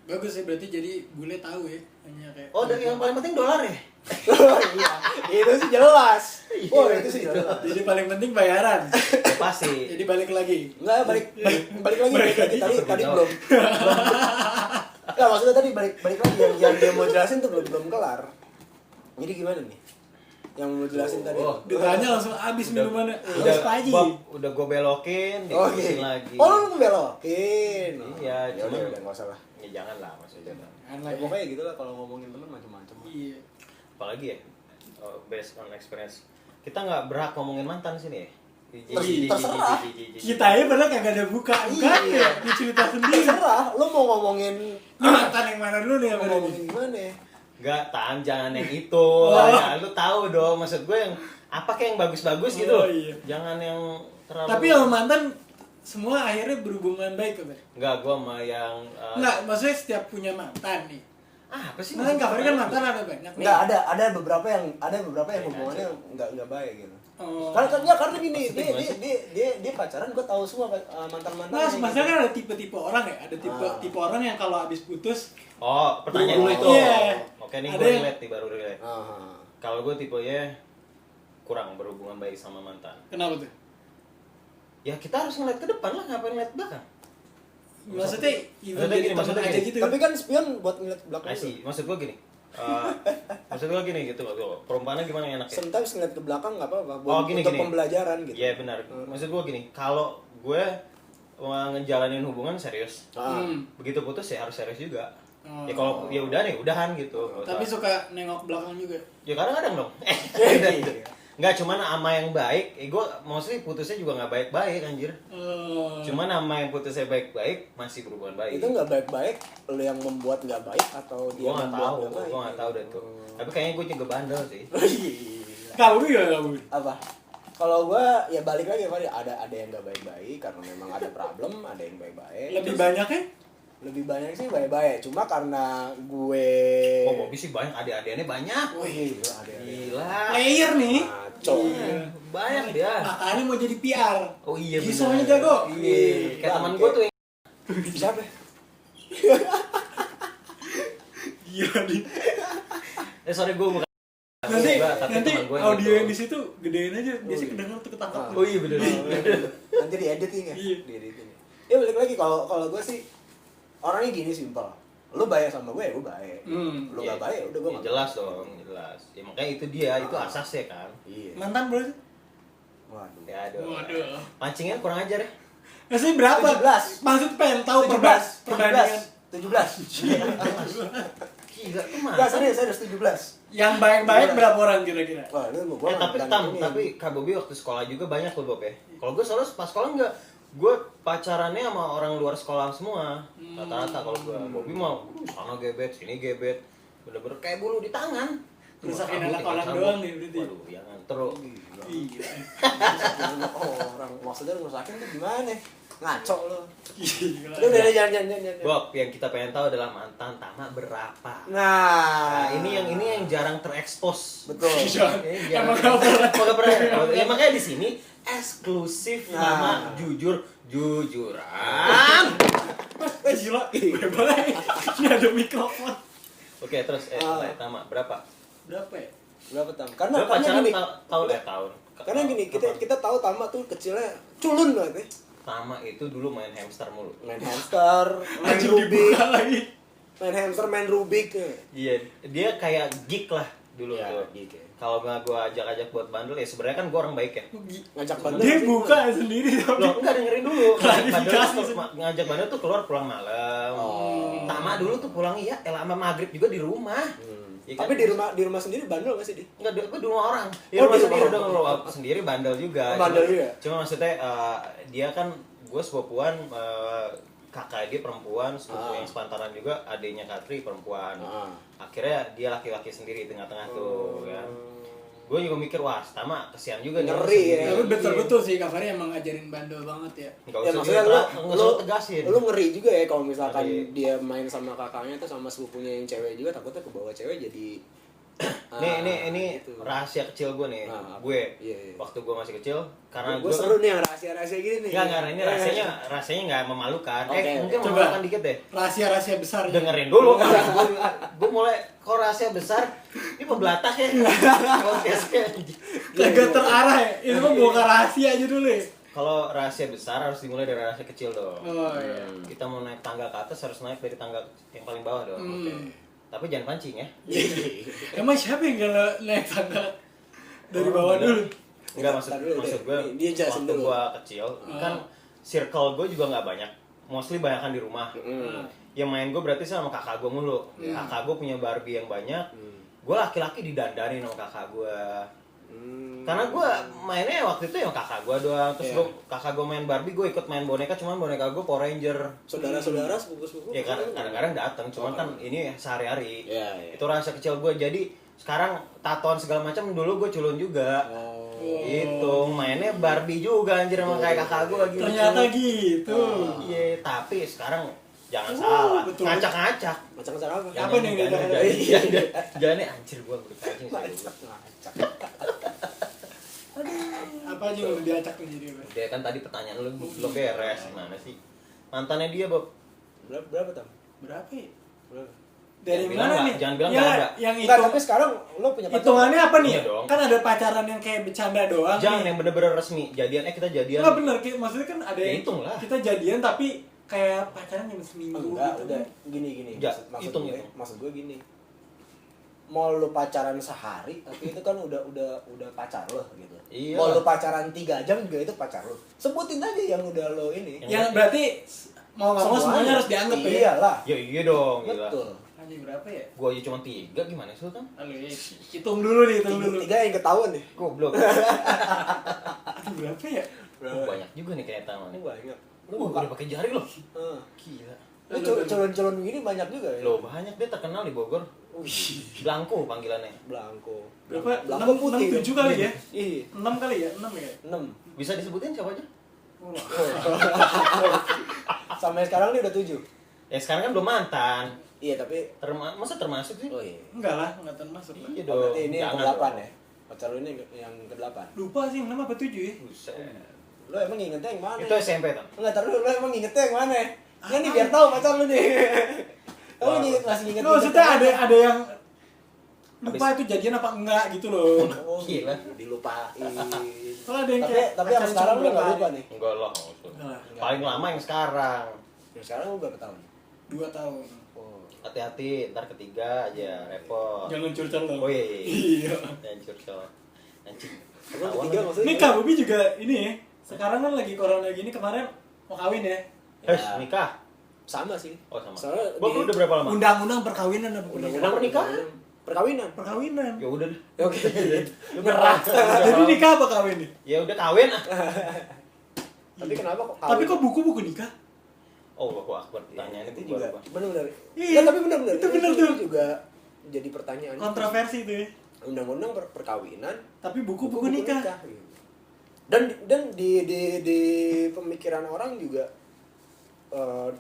Bagus ya, berarti jadi bule tahu ya. Hanya kayak Oh, dan yang paling penting dolar ya. Iya, itu sih jelas. Oh, itu sih jelas. Jadi paling penting bayaran. Pasti. Jadi balik lagi. Enggak, balik lagi. Tadi belum. Enggak, maksudnya tadi balik lagi yang dia mau jelasin tuh belum kelar. Jadi gimana nih? Yang mau jelasin tadi. Ditanya langsung habis minumannya. udah Harus pagi. udah gue belokin, Oke. diterusin lagi. Oh, lu belokin. Iya, Ya cuman udah enggak usah lah. ya jangan lah maksudnya. Aneh. Ya, pokoknya gitu lah kalau ngomongin teman macam-macam. Iya. Apalagi ya, based on experience. Kita nggak berhak ngomongin mantan sini ya. Terserah. Kita ya padahal kagak ada buka bukan ya. Di cerita sendiri. Terserah, lu mau ngomongin Lu mantan yang mana dulu nih yang mau mana ngomongin nih? gimana ya? Nggak, jangan yang itu. Ya, lu tahu dong, maksud gue yang apa kayak yang bagus-bagus gitu. Oh, iya. Jangan yang terlalu. Tapi yang mantan semua akhirnya berhubungan baik kan? Nggak, gue sama yang. Enggak, maksudnya setiap punya mantan nih. Apa sih? Nah, kan kabarnya kan mantan ada banyak nih. Enggak, ada beberapa yang hubungannya enggak baik gitu. Karena gini, dia pacaran gue tahu semua mantan-mantan. Nah, maksudnya kan ada tipe-tipe orang ya, ada tipe orang yang kalau habis putus. Oh, pertanyaan Dulu lu itu. iya. Oke, nih Ada gue yang- relate nih, baru relate. Kalau gue tipenya kurang berhubungan baik sama mantan. Kenapa tuh? Ya kita harus ngeliat ke depan lah, ngapain ngeliat belakang? Maksudnya even Maksudnya jadi gini, teman maksudnya aja gini. gitu. Tapi kan spion buat ngeliat ke belakang. Asih, maksud gue gini. Maksud gue gini gitu loh. Perumpamannya gimana yang enaknya? Sometimes ngeliat ke belakang nggak apa-apa. Oh, gini, untuk gini. pembelajaran gitu. Iya benar. Maksud gue gini, kalau gue ngejalanin hubungan serius, begitu putus ya harus serius juga. Oh. Ya kalau ya udah nih, udahan gitu. Tapi suka nengok belakang juga. Ya kadang-kadang dong. Nggak, cuman sama yang baik, gue mostly putusnya juga nggak baik-baik anjir. Cuman sama yang putusnya baik-baik masih berhubungan baik. Itu nggak baik-baik, lo yang membuat nggak baik atau dia Gue nggak membuat tahu, nggak baik? gue nggak tahu deh tuh. Tapi kayaknya gue juga bandel sih. Gila. Kamu gimana kamu? Apa? Kalau gua ya balik lagi Fadi, ada yang nggak baik-baik karena memang ada problem, ada yang baik-baik. Lebih Terus banyak ya? lebih banyak sih baik-baik. Cuma karena gue Oh, Bobby sih banyak, adik-adiknya banyak. Wih, gila ada. Gila. Player nih. Ngaco. Iya. Banyak dia. Makanya mau jadi PR. Oh iya benar. Soalnya jago. Iya, kayak teman gue tuh yang Siapa? Gila nih. sorry gue bukan. Nanti Tapi nanti teman gue yang audio gitu. yang di situ gedein aja. Biasanya kedengar tuh ketangkap. Oh iya benar. Nanti diediting ya? Iya. Diediting. Ya balik lagi kalau gue sih orangnya gini simpel. Lu baik sama gue, gue baik. Lu Iya. nggak baik, udah gue Ya, nggak jelas dong, jelas. Ya makanya itu dia, itu asasnya kan. Iya. Mantan bro sih? Waduh. Ya aduh. Waduh. Pancingnya kurang ajar ya. Maksudnya berapa? 17. Maksud pengen tahu 17. perbandingan 17. Gila tuh mah. Enggak, serius 17. yang baik-baik berapa orang kira-kira? Wah, lu gua Tapi Kak Bobby waktu sekolah juga banyak loh Bob ya. Kalau gue soalnya pas sekolah enggak, gue pacarannya sama orang luar sekolah semua. Rata-rata kalau gue, Bobby mau sana gebet, sini gebet, bener-bener kayak bulu di tangan. Rusakin Cabut, anak tinggal orang cabut. doang nih berarti. Waduh, jangan terus. Iya. orang maksudnya rusakin tuh gimana? Ngaco lu. Gila. Udah jangan. Bob, yang kita pengen tahu adalah mantan Tama berapa. Nah, Ini yang jarang terekspos. betul. Iya, Emang gak pernah. Nggak pernah. Ya, makanya di sini eksklusif Nah. nama jujuran. Gila. Boleh. Ini ada mikrofon. Oke, terus Tama berapa? Berapa ya? Berapa tahun? Karena Lu pacaran gini. tahun. Karena gini, kita tahu Tama tuh kecilnya culun banget ya. Tama itu dulu main hamster mulu. Main hamster, main Anjing Rubik, dibuka lagi. main hamster, main Rubik. Iya, dia kayak geek lah dulu Ya, tuh. geek ya. Kalau nggak gue ajak-ajak buat bandel ya sebenarnya kan gue orang baik ya. Ngajak bandel. Dia sih. buka sendiri tapi. Lo enggak dengerin dulu. Klarifikasi. Ngajak bandel tuh keluar pulang malam. Oh. Tama dulu tuh pulang iya, sama maghrib juga di rumah. Ya kan? Tapi di rumah sendiri bandel gak sih dia? Enggak, gue di rumah orang. Di Oh, rumah di sendiri rumah udah orang. ngeluap sendiri bandel juga. Bandel Cuma- juga? Cuma maksudnya dia kan gue sepupuan kakak dia perempuan, sepupu yang sepantaran juga, adiknya Katri perempuan. Akhirnya dia laki-laki sendiri di tengah-tengah tuh ya. Gue juga mikir wah, Tama kesian juga nih. Ngeri ya. Tapi betul-betul sih Kak Fahri emang ngajarin bandel banget ya. Enggak Ya usah maksudnya nggak usah tegasin. lu ngeri juga ya kalau misalkan Ngeri. dia main sama kakaknya tuh sama sepupunya yang cewek juga takutnya kebawa cewek jadi Ini gitu. rahasia kecil gue nih. Nah, apa? Gue Iya. waktu gue masih kecil karena gue gue seru nih yang rahasia-rahasia gini nih. Enggak, ini rasanya nggak memalukan. Oke, Mungkin coba. memalukan dikit deh. Rahasia-rahasia besar. Dengerin dulu. Gue mulai kok rahasia besar. Ini pembelatah ya. Podcastnya. Kagak terarah ya. Itu mah bukan rahasia aja dulu ya. Kalau rahasia besar harus dimulai dari rahasia kecil dong. Oh iya. Kita mau naik tangga ke atas harus naik dari tangga yang paling bawah dong. Hmm. Tapi jangan pancing ya. Emang siapa yang kalau naik tangga dari bawah dulu? Enggak Ntar dulu maksud deh. gue Dia jelasin waktu dulu. gue kecil kan circle gue juga nggak banyak. Mostly banyakan di rumah. Yang main gue berarti sama kakak gue mulu. Kakak gue punya Barbie yang banyak. Gue laki-laki didandanin sama kakak gue. Karena gue mainnya waktu itu yang kakak gue doang. Terus kakak gue main Barbie, gue ikut main boneka. Cuman boneka gue Power Ranger. Saudara-saudara, sepupu-sepupu. Ya kadang-kadang datang. Cuman kan ini sehari-hari. Iya. Itu rahasia kecil gue. Jadi sekarang tatoan segala macam dulu gue culun juga. Itu mainnya Barbie juga anjir sama kayak kakak gue gitu. Ternyata gitu. Iya, tapi sekarang jangan salah. betul. Ngacak-ngacak. Macam-macam apa? Apa nih yang Jangan anjir gue berkacing sih. Ngacak. Apa aja yang udah diacak nih jadi apa? Dia kan tadi pertanyaan lu belum beres, gimana sih? Mantannya dia, Bob. Berapa Tam? Berapa ya? Berapa? Dari Jangan bilang mana nggak- nih? jangan bilang ya, nggak ada. yang itu Enggak, tapi sekarang lo punya pacar. hitungannya apa nih? Iya dong. Kan ada pacaran yang kayak bercanda doang. Jangan nih. yang bener-bener resmi. Jadian kita jadian. Enggak bener, maksudnya kan ada Ya, yang hitung lah. kita jadian tapi kayak pacaran cuma seminggu Enggak, gitu. udah gini. Ya, Maksud hitung, gue, hitung. maksud gue gini. Mau lu pacaran sehari, tapi itu kan udah pacar lo gitu. Iya. Mau lu pacaran 3 jam juga itu pacar lo. Sebutin aja yang udah lo ini. Yang berarti mau nggak mau semuanya harus dianggap ya. Iyalah. Ya iya dong, gila. Betul. Anjing berapa ya? Gua aja cuma 3, gimana sih kan? Aduh, ya, hitung dulu nih, hitung dulu. 3 yang ketahuan nih. Goblok. Aduh, berapa ya? Banyak juga nih ternyata mah. Ini banyak. Lu Lu udah pakai jari loh. Heeh. Gila. Lu calon-calon begini banyak juga ya. Loh, banyak dia terkenal di Bogor. Blanko panggilannya. Blanko. Berapa? Blanko 6, putih. 7 kali ya? Iya. 6 kali ya? 6 ya? 6. Bisa disebutin siapa aja? Sampai sekarang dia udah 7. Ya sekarang kan belum mantan. Iya, tapi Masa termasuk sih? oh iya. Enggak lah, enggak termasuk lah. Iya Oh, dong. berarti ini yang Jangan ke-8 dong. ya. Pacar lu ini yang ke-8. Lupa sih 6 apa 7 ya? Buset. Lo emang ingetnya yang mana? Itu SMP kan? Enggak, taruh dulu, lo emang ingetnya yang mana? Enggak nih, biar tahu pacar lu nih. Kamu Wah. masih inget. Maksudnya ada yang lupa itu jadian apa enggak gitu loh. Oh, Gila. dilupain. Kalau ada yang Tapi kayak yang pacaran sekarang cuma lu enggak berapa lupa hari. nih. Enggak lah, nggak usah. Enggak lah, Paling lama yang sekarang. Yang sekarang lu berapa tahun? 2 tahun. Oh. Hati-hati, ntar ketiga aja repot. Jangan curcol loh. Oh iya. Iya. Jangan curcol. Anjing. Emang ketiga maksudnya? Ini Kak Bobi juga ini ya. Sekarang kan lagi corona gini, kemarin mau kawin ya. Nikah. Sama sih. Oh sama. Soalnya Bob lu udah berapa lama? Undang-undang perkawinan apa Undang-undang pernikahan? Perkawinan. Perkawinan. Ya udah deh. Ya, oke. Lu berat. Jadi nikah apa kawin nih? Ya udah kawin ah. Tapi kenapa kok kawin? Tapi kok buku-buku nikah? Oh, aku akbar pertanyaan itu itu juga juga. benar-benar. Iya. Ya, tapi benar-benar. Itu benar tuh. juga jadi pertanyaan. Kontroversi itu ya. Undang-undang perkawinan, Tapi buku-buku nikah. gitu. Dan di pemikiran orang juga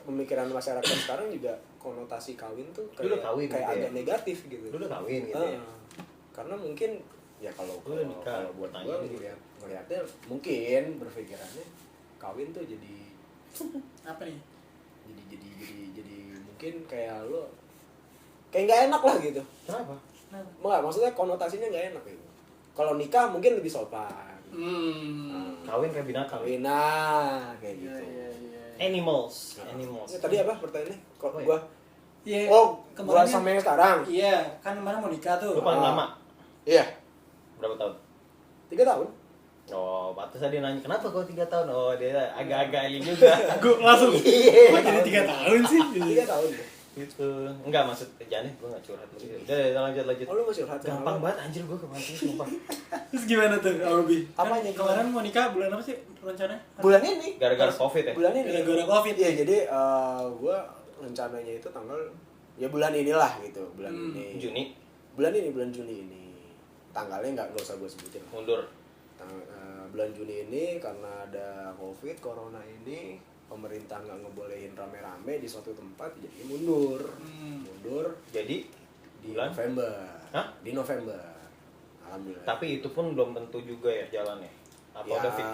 pemikiran masyarakat sekarang juga konotasi kawin tuh Lu udah kayak kawin kayak gitu ya? agak negatif gitu. Lu udah kawin gitu ya. Karena mungkin ya kalau Lu udah nikah, kalau buat pertanyaan gue gitu. ngelihatnya mungkin berpikirannya kawin tuh jadi Apa nih? jadi mungkin kayak lo kayak nggak enak lah gitu. Kenapa? Enggak, maksudnya konotasinya nggak enak gitu. Kalau nikah mungkin lebih sopan. Kawin kayak binatang. Kawinan kayak Iya, gitu. iya, iya. Animals. Animals. Ya, tadi apa pertanyaannya? Kok Oh, iya. gua Iya. gua kemarin sama yang sekarang. Iya, kan kemarin mau nikah tuh. Lu paling Ah. lama Iya, berapa tahun? 3 tahun. Oh, pantas tadi nanya kenapa kok 3 tahun? Oh, dia agak-agak ini juga. Gue langsung. Kok jadi 3 tahun sih? 3 tahun. Gitu. Enggak maksud kerjaannya gue enggak curhat lagi. Udah lanjut. Oh, lu masih curhat. Gampang banget anjir gue kepancing sumpah. Terus gimana tuh, Abobi? Apanya, Kan kemarin mau nikah bulan apa sih rencananya? Bulan ini. Gara-gara Covid ya? Bulan ini. Gara-gara Covid. Iya, jadi gua rencananya itu tanggal ya bulan inilah gitu, bulan ini. Juni Bulan Juni ini. Tanggalnya nggak usah gua sebutin. mundur. Bulan Juni ini karena ada Covid, corona ini, pemerintah nggak ngebolehin rame-rame di suatu tempat, jadi mundur. Mundur Jadi di bulan? November. Hah? Di November. Alhamdulillah. Tapi itu pun belum tentu juga ya jalannya. Apa ya, udah fix?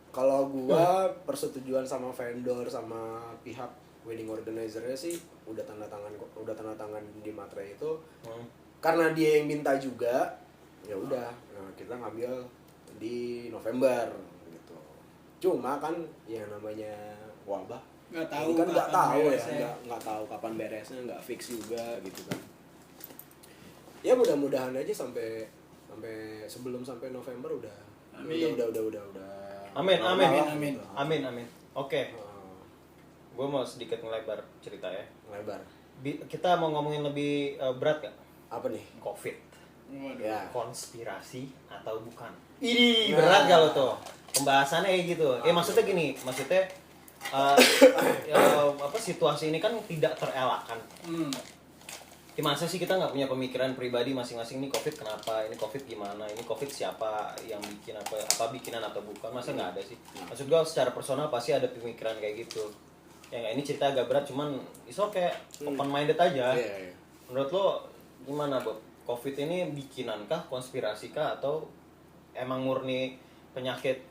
kalau gua persetujuan sama vendor sama pihak wedding organizer-nya sih udah tanda tangan di materai itu. Karena dia yang minta juga, ya udah, nah, kita ngambil di November gitu. Cuma kan yang namanya wabah, Nggak tahu ini kan nggak kapan tahu ya, beresnya. nggak tahu kapan beresnya, nggak fix juga gitu kan. Ya mudah-mudahan aja sampai sebelum sampai November udah. Amin. Udah. Amin. Amin. Amin. Oke. Gue mau sedikit ngelebar cerita ya. Lebar. Kita mau ngomongin lebih berat gak? Apa nih? Covid. Waduh. Ya. Konspirasi atau bukan? Ih, berat gak lo tuh? Pembahasannya kayak gitu. Maksudnya gini, apa situasi ini kan tidak terelakkan. Gimana sih kita nggak punya pemikiran pribadi masing-masing nih Covid kenapa, ini Covid gimana, ini Covid siapa yang bikin apa bikinan atau bukan, masa nggak ada sih? Maksud gue secara personal pasti ada pemikiran kayak gitu. Ya nggak, ini cerita agak berat cuman kayak open minded aja. Iya. Menurut lo gimana Bob? Covid ini bikinan kah, konspirasi kah, atau emang murni penyakit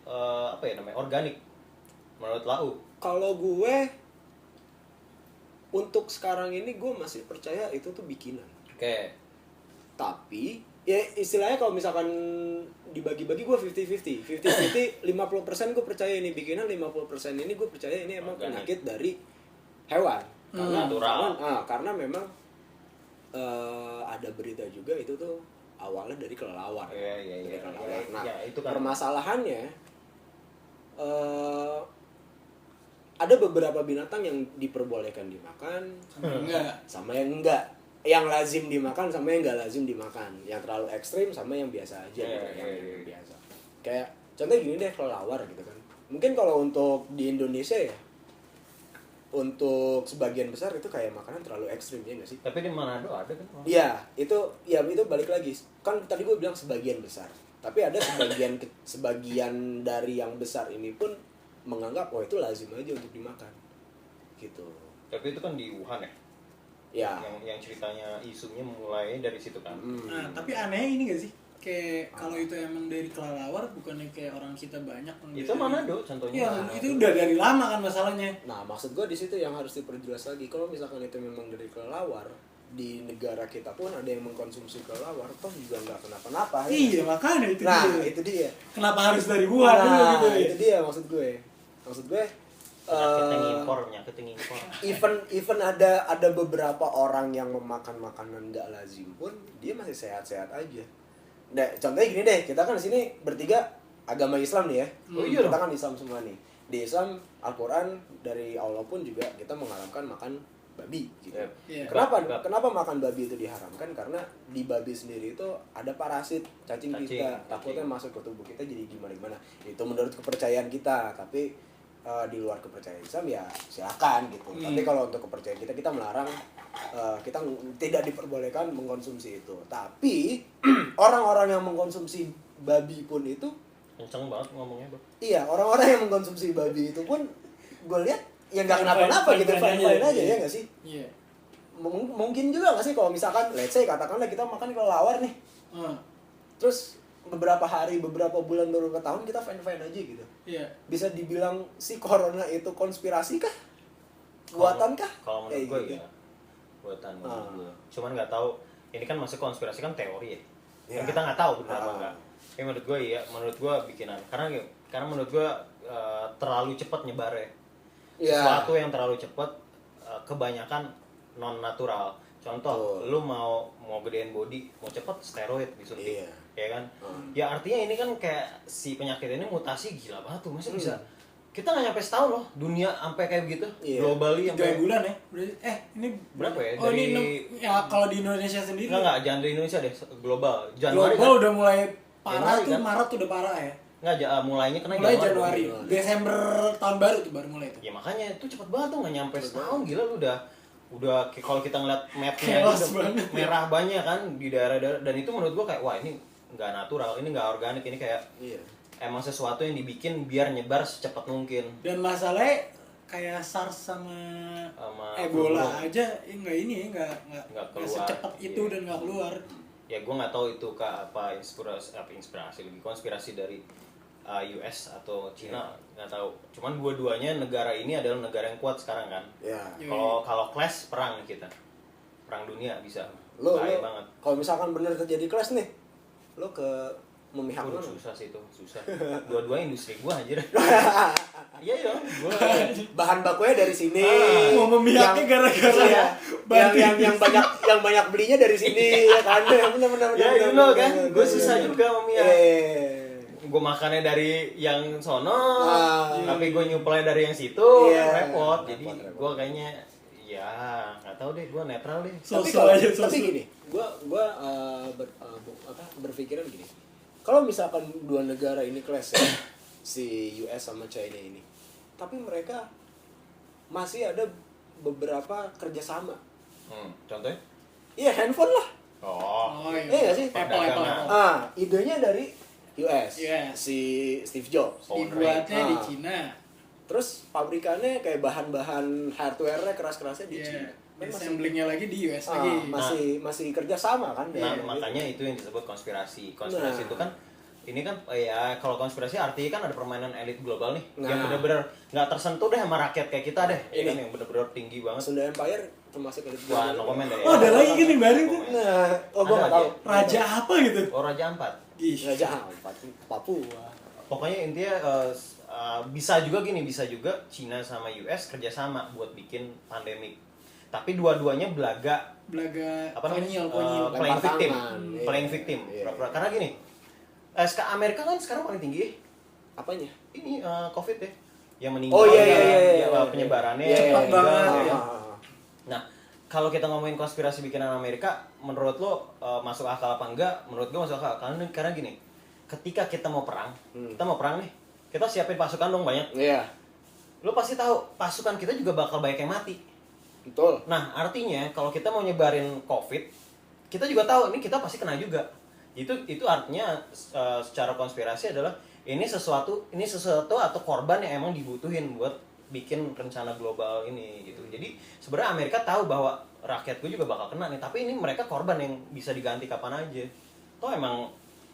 apa ya namanya, organik menurut Lau? Kalau gue untuk sekarang ini gue masih percaya itu tuh bikinan. Oke. Tapi ya istilahnya kalau misalkan dibagi-bagi gue 50-50 50% gue percaya ini bikinan, 50% ini gue percaya ini emang Organik. penyakit dari hewan. Natural. Karena memang ada berita juga itu tuh awalnya dari kelelawar. Iya. Dari kelelawar. Nah, Ya, itu kan. permasalahannya ada beberapa binatang yang diperbolehkan dimakan, Enggak. sama yang enggak, yang lazim dimakan sama yang enggak lazim dimakan, yang terlalu ekstrim sama yang biasa aja gitu, yang biasa. Kayak contohnya gini deh, kelelawar gitu kan. Mungkin kalau untuk di Indonesia ya, untuk sebagian besar itu kayak makanan terlalu ekstrim ya nggak sih? Tapi di Manado ada kan? Iya, itu balik lagi. Kan tadi gue bilang sebagian besar. Tapi ada sebagian dari yang besar ini pun menganggap oh itu lazim aja untuk dimakan. Gitu. Tapi itu kan di Wuhan ya? Ya. Yang ceritanya isunya mulai dari situ kan. Nah, tapi anehnya ini gak sih? Kayak kalau itu emang dari kelelawar, bukannya kayak orang kita banyak yang Itu dari- Manado contohnya. Iya, itu udah dari lama kan masalahnya. Nah, maksud gue di situ yang harus diperjelas lagi. Kalau misalkan itu memang dari kelelawar, di negara kita pun ada yang mengkonsumsi kelelawar, toh juga nggak kenapa-napa. Ya? Iya, makanya itu Nah, dia. itu dia. Kenapa harus dari Wuhan dulu Nah, gitu ya? itu dia maksud gue. Maksud gue Penyakit yang impor. even ada beberapa orang yang memakan makanan nggak lazim pun dia masih sehat-sehat aja. Nah, contohnya gini deh, kita kan di sini bertiga agama Islam nih ya. Oh iya Kita dong. kan Islam semua nih. Di Islam Al-Qur'an dari Allah pun juga kita mengharamkan makan babi gitu. Iya. Kenapa makan babi itu diharamkan? Karena di babi sendiri itu ada parasit cacing kita, takutnya masuk ke tubuh kita jadi gimana-gimana. Itu menurut kepercayaan kita, tapi di luar kepercayaan Islam ya silakan gitu. Tapi kalau untuk kepercayaan kita melarang, kita tidak diperbolehkan mengkonsumsi itu. Tapi orang-orang yang mengkonsumsi babi pun itu, Kenceng banget ngomongnya, Bang. iya, orang-orang yang mengkonsumsi babi itu pun gue lihat ya nggak kenapa-napa gitu, Fine-fine fine-fine aja aja, ya nggak sih? Iya. Mungkin juga nggak sih kalau misalkan let's say katakanlah kita makan kelelawar nih, terus beberapa hari, beberapa bulan, beberapa tahun kita fine-fine aja gitu. Iya. Bisa dibilang si corona itu konspirasi kah? Buatan kah? Kalau menurut Kayak gue gitu. ya. Buatan menurut gue. Cuman nggak tahu, ini kan masih konspirasi kan teori ya. Ya. Yang kita nggak tahu benar apa enggak. Tapi menurut gue ya, menurut gue bikinan. Karena menurut gue terlalu cepat nyebarnya. Iya. Sesuatu yang terlalu cepat kebanyakan non natural. Contoh, lu mau gedein body, mau cepet steroid disuntik. Iya. Ya kan? Ya artinya ini kan kayak si penyakit ini mutasi gila banget tuh. Masa bisa? Kita nggak nyampe setahun loh, dunia sampai kayak begitu. Iya. Globally 3 sampai bulan ya. Ini berapa ya? Oh, ini Dari- ya kalau di Indonesia sendiri. Enggak, jangan di Indonesia deh, global. Januari Global kan? udah mulai parah Januari tuh, kan? Maret udah parah ya. Enggak, mulainya kena Mulai Januari. Januari, Desember tahun baru tuh baru mulai tuh. Ya makanya itu cepet banget tuh, nggak nyampe setahun, gila lu udah kalau kita ngeliat mapnya Chaos aja udah banget. merah banyak kan di daerah-daerah, dan itu menurut gua kayak wah ini nggak natural, ini nggak organik, ini kayak Iya. emang sesuatu yang dibikin biar nyebar secepat mungkin. Dan masalahnya kayak SARS sama Ebola flu. aja nggak ini ya nggak Nggak keluar. secepat itu Iya. dan nggak keluar. Ya gue nggak tahu itu apa inspirasi lebih konspirasi dari US atau Cina, nggak tahu. Cuman dua-duanya negara ini adalah negara yang kuat sekarang kan. Ya. Kalau clash perang kita, perang dunia bisa. Lo Bahaya banget. kalau misalkan bener terjadi kelas nih, lo ke memihak Waduh, mana? susah sih itu, susah. Dua-duanya industri gua anjir. Iya dong, gua Bahan bakunya dari sini. Mau memihaknya gara-gara iya, banting. yang banyak belinya dari sini ya kan. Benar. ya you know kan, gua susah juga memihak. Iya. Gue makannya dari yang sono, tapi gue nyuplai dari yang situ, Iya. repot. Jadi Repot. gue kayaknya, ya nggak tahu deh, gue netral deh. Tapi gini, gua berpikiran gini. Kalau misalkan dua negara ini clash ya, si US sama China ini, tapi mereka masih ada beberapa kerjasama. Contohnya? Iya, handphone lah. Oh, iya. Iya nggak sih? Perdagangan. Idenya dari US, Yes. si Steve Jobs. Dibuatnya di Ah. Cina. Terus pabrikannya kayak bahan-bahan hardware-nya keras-kerasnya di Iya. Cina. Kan Assemblingnya lagi di US lagi. masih kerja sama kan? Nah, ya, makanya itu yang disebut konspirasi. Konspirasi Nah. itu kan ini kan ya kalau konspirasi artinya kan ada permainan elit global nih yang Nah. benar-benar nggak tersentuh deh sama rakyat kayak kita deh. Ini. Kan yang benar-benar tinggi banget. Sunda Empire termasuk elit Wah, global. no comment deh. Oh, ada lagi kan yang baru tuh. Nah, oh gua Ada nggak tahu. lagi. Raja apa gitu? Oh, Raja Ampat. Ih. Raja Ampat, Papua. Pokoknya intinya bisa juga gini, bisa juga Cina sama US kerjasama buat bikin pandemik. Tapi dua-duanya belaga apa namanya? konyol. Playing Lempar victim. tangan. Iya. Playing victim. Iya. Karena gini, Amerika kan sekarang paling tinggi Apanya? ini COVID ya. Yang meninggal Oh iya. penyebarannya Iya, Cepat meninggal, banget, ya. Ah. Nah, kalau kita ngomongin konspirasi bikinan Amerika, menurut lo masuk akal apa enggak? Menurut gue masuk akal. Karena gini, ketika kita mau perang nih, kita siapin pasukan dong banyak. Iya, Lo pasti tahu pasukan kita juga bakal banyak yang mati. betul. Nah, artinya kalau kita mau nyebarin COVID, kita juga tahu ini kita pasti kena juga. Itu artinya secara konspirasi adalah ini sesuatu atau korban yang emang dibutuhin buat bikin rencana global ini gitu. Jadi sebenarnya Amerika tahu bahwa rakyatku juga bakal kena nih, tapi ini mereka korban yang bisa diganti kapan aja. Toh emang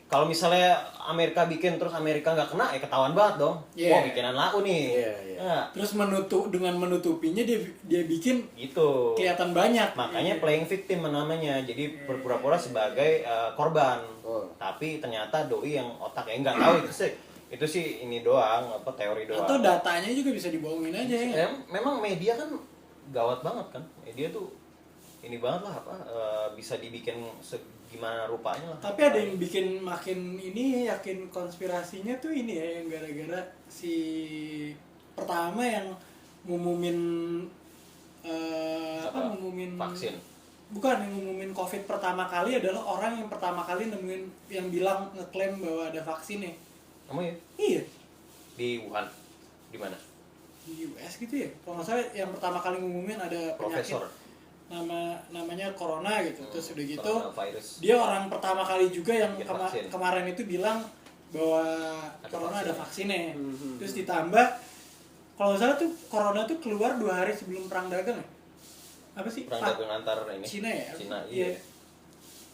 kalau misalnya Amerika bikin terus Amerika nggak kena ya ketahuan banget dong. Iya. Wah, bikinan laku nih. Iya. Nah, Terus dengan menutupinya dia bikin gitu. kelihatan banyak. Makanya playing victim namanya. Jadi berpura-pura sebagai korban. Oh. Tapi ternyata doi yang otaknya nggak tahu itu sih ini doang, apa teori doang. Atau datanya juga bisa dibohongin aja ya. Memang media kan gawat banget kan. Media tuh ini banget lah bisa dibikin gimana rupanya lah. Tapi ada yang bikin makin ini yakin konspirasinya tuh ini ya, yang gara-gara si pertama yang ngumumin ngumumin vaksin. Bukan, yang ngumumin COVID pertama kali adalah orang yang pertama kali nemuin yang bilang ngeklaim bahwa ada vaksinnya. Kamu ya? Iya, Di Wuhan. Di mana? di US gitu ya. Kalau nggak salah yang pertama kali ngumumin ada penyakit Profesor. namanya corona gitu. Terus udah gitu Coronavirus. dia orang pertama kali juga yang Bikin vaksin. kemarin itu bilang bahwa Ada corona vaksin. ada vaksinnya. Terus ditambah kalau nggak salah tuh corona tuh keluar 2 hari sebelum perang dagang ya? Apa sih? Perang dagang antar ini. Cina ya? Cina, Iya. iya.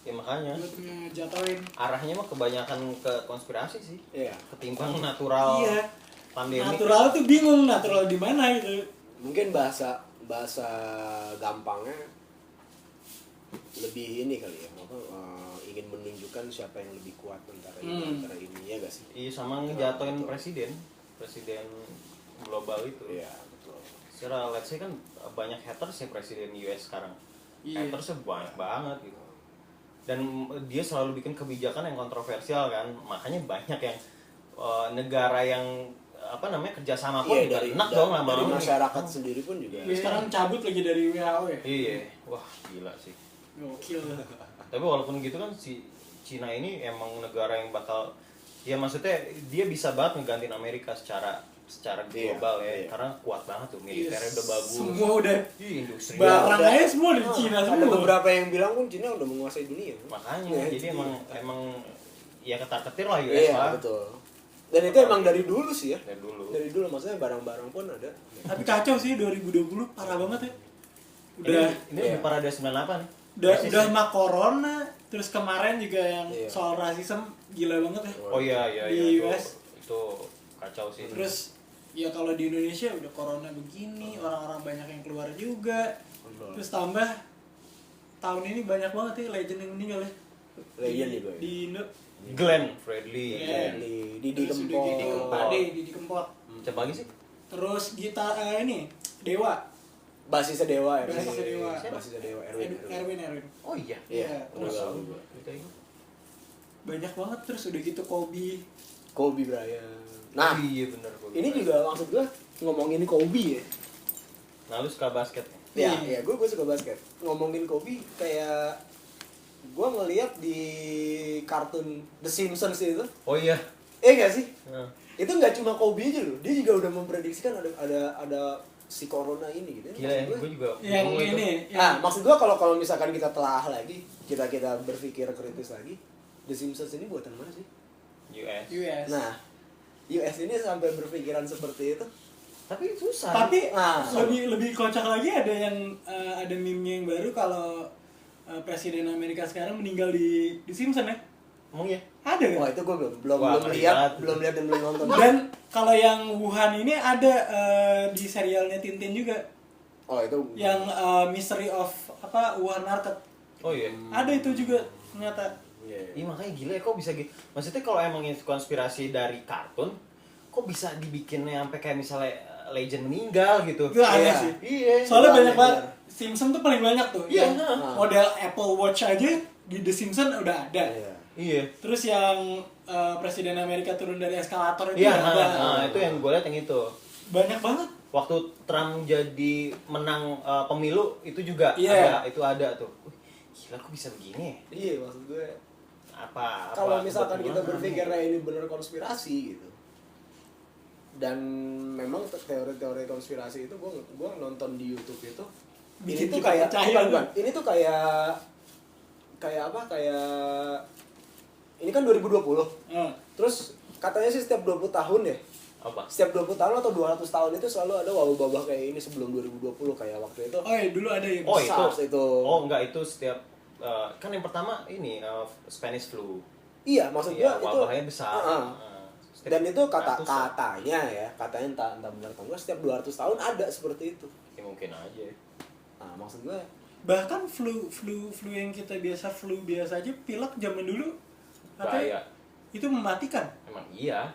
Ya makanya Buat ngejatoin. arahnya mah kebanyakan ke konspirasi sih. Iya. Ketimbang natural Iya. pandemi. Natural tuh bingung natural di mana gitu. Mungkin bahasa gampangnya lebih ini kali ya, ingin menunjukkan siapa yang lebih kuat antara ini ya gak sih? Iya, sama ngejatuhin presiden global itu. Iya, betul. Secara let's say kan banyak haters ya presiden US sekarang. Iya. Hatersnya banyak banget gitu. Dan dia selalu bikin kebijakan yang kontroversial kan. Makanya banyak yang negara yang apa namanya kerjasama pun Iya, juga enak dong dari lama-lama. masyarakat sendiri pun juga. Iya. Sekarang cabut lagi dari WHO ya. Iya, wah gila sih. Gokil. Tapi walaupun gitu kan si Cina ini emang negara yang bakal ya maksudnya dia bisa banget ngegantiin Amerika secara global ya Iya. karena kuat banget tuh militernya udah bagus. Semua udah Ih, industri barang udah. aja semua dari Cina Ada semua. beberapa yang bilang pun Cina udah menguasai dunia. makanya Iya, jadi iya. emang ya ketar-ketir lah US Iya, lah betul. Dan itu emang dari dulu sih ya. dari dulu. Dari dulu maksudnya barang-barang pun ada. Tapi kacau sih 2020 parah banget ya. Udah ini Iya. lebih parah dari 98 nih. udah mah corona, terus kemarin juga yang Iya. soal rasisme gila banget ya. Oh iya Di itu, US. itu kacau sih. Terus ya kalau di Indonesia udah corona begini, orang-orang banyak yang keluar juga. Betul. Terus tambah tahun ini banyak banget ya legend yang meninggal ya. Legend juga ya. Di Indo. Glenn Fredly. Iya. Didi Terus udah Kempot. Didi Kempot. Didi Kempot. Siapa lagi sih? Terus kita ini Dewa. Basisnya Dewa ya. Basisnya Dewa. Basisnya Dewa Erwin. Erwin. Oh iya. Iya, terus tahu. banyak banget terus udah gitu Kobe. Kobe Bryant. Nah, iya bener. ini juga maksud gua ngomongin Kobe ya. Nah lu suka basket? Ya, Iya. ya gue suka basket. Ngomongin Kobe kayak gue ngeliat di kartun The Simpsons itu. Oh iya. Gak sih? Nah. Itu nggak cuma Kobe aja loh. Dia juga udah memprediksikan ada si corona ini gitu. Gila ya, Maksud gue juga Yang bingung itu. ini, Nah, maksud gua kalau misalkan kita telah lagi, kita berpikir kritis lagi, The Simpsons ini buatan mana sih? US. Nah, US ini sampai berpikiran seperti itu. Tapi susah. Tapi Nah. lebih kocak lagi ada yang ada meme-nya yang baru kalau Presiden Amerika sekarang meninggal di Simpson ya. Emang ya? Ada Wah nggak? itu gue belum Wah, belum ngeri lihat, banget. belum lihat dan belum nonton. Dan kalau yang Wuhan ini ada di serialnya Tintin juga, Oh itu yang Mystery of Wuhan Market. Oh iya. Ada itu juga ternyata. Iya. Iya makanya gila ya, kok bisa gitu. Maksudnya kalau emang itu konspirasi dari kartun, kok bisa dibikinnya sampai kayak misalnya legend meninggal gitu. Itu aneh Iya. sih. Iya. Soalnya Iya, banyak iya. banget. Simpson tuh paling banyak tuh. Iya, Yang nah. model Apple Watch aja di The Simpsons udah ada. Iya. Iya. Terus yang Presiden Amerika turun dari eskalator itu Iya, ada. itu yang gue lihat yang itu. Banyak banget. Waktu Trump jadi menang pemilu itu juga Iya. ada, itu ada tuh. Gila kok bisa begini ya? Iya maksud gue. Apa Kalau misalkan kita kebetulan berpikirnya ini bener konspirasi gitu. Dan memang teori-teori konspirasi itu gue nonton di YouTube itu. Bikin Ini tuh kita kayak percaya tuh. bukan. Ini tuh kayak apa? Kayak ini kan 2020. Terus katanya sih setiap 20 tahun ya. apa? Setiap 20 tahun atau 200 tahun itu selalu ada wabah-wabah kayak ini sebelum 2020 kayak waktu itu. Oh iya, dulu ada ya. Oh SARS itu. itu. Oh enggak, itu setiap kan yang pertama ini Spanish flu. Iya, maksud Iya, gua itu wabahnya besar. Setiap dan itu ratus ya. katanya ya, katanya entah benar atau enggak setiap 200 tahun ada seperti itu. Ya, mungkin aja. Nah, maksud gue Bahkan flu yang kita flu biasa aja, pilek zaman dulu katanya Bahaya. itu mematikan. Emang iya.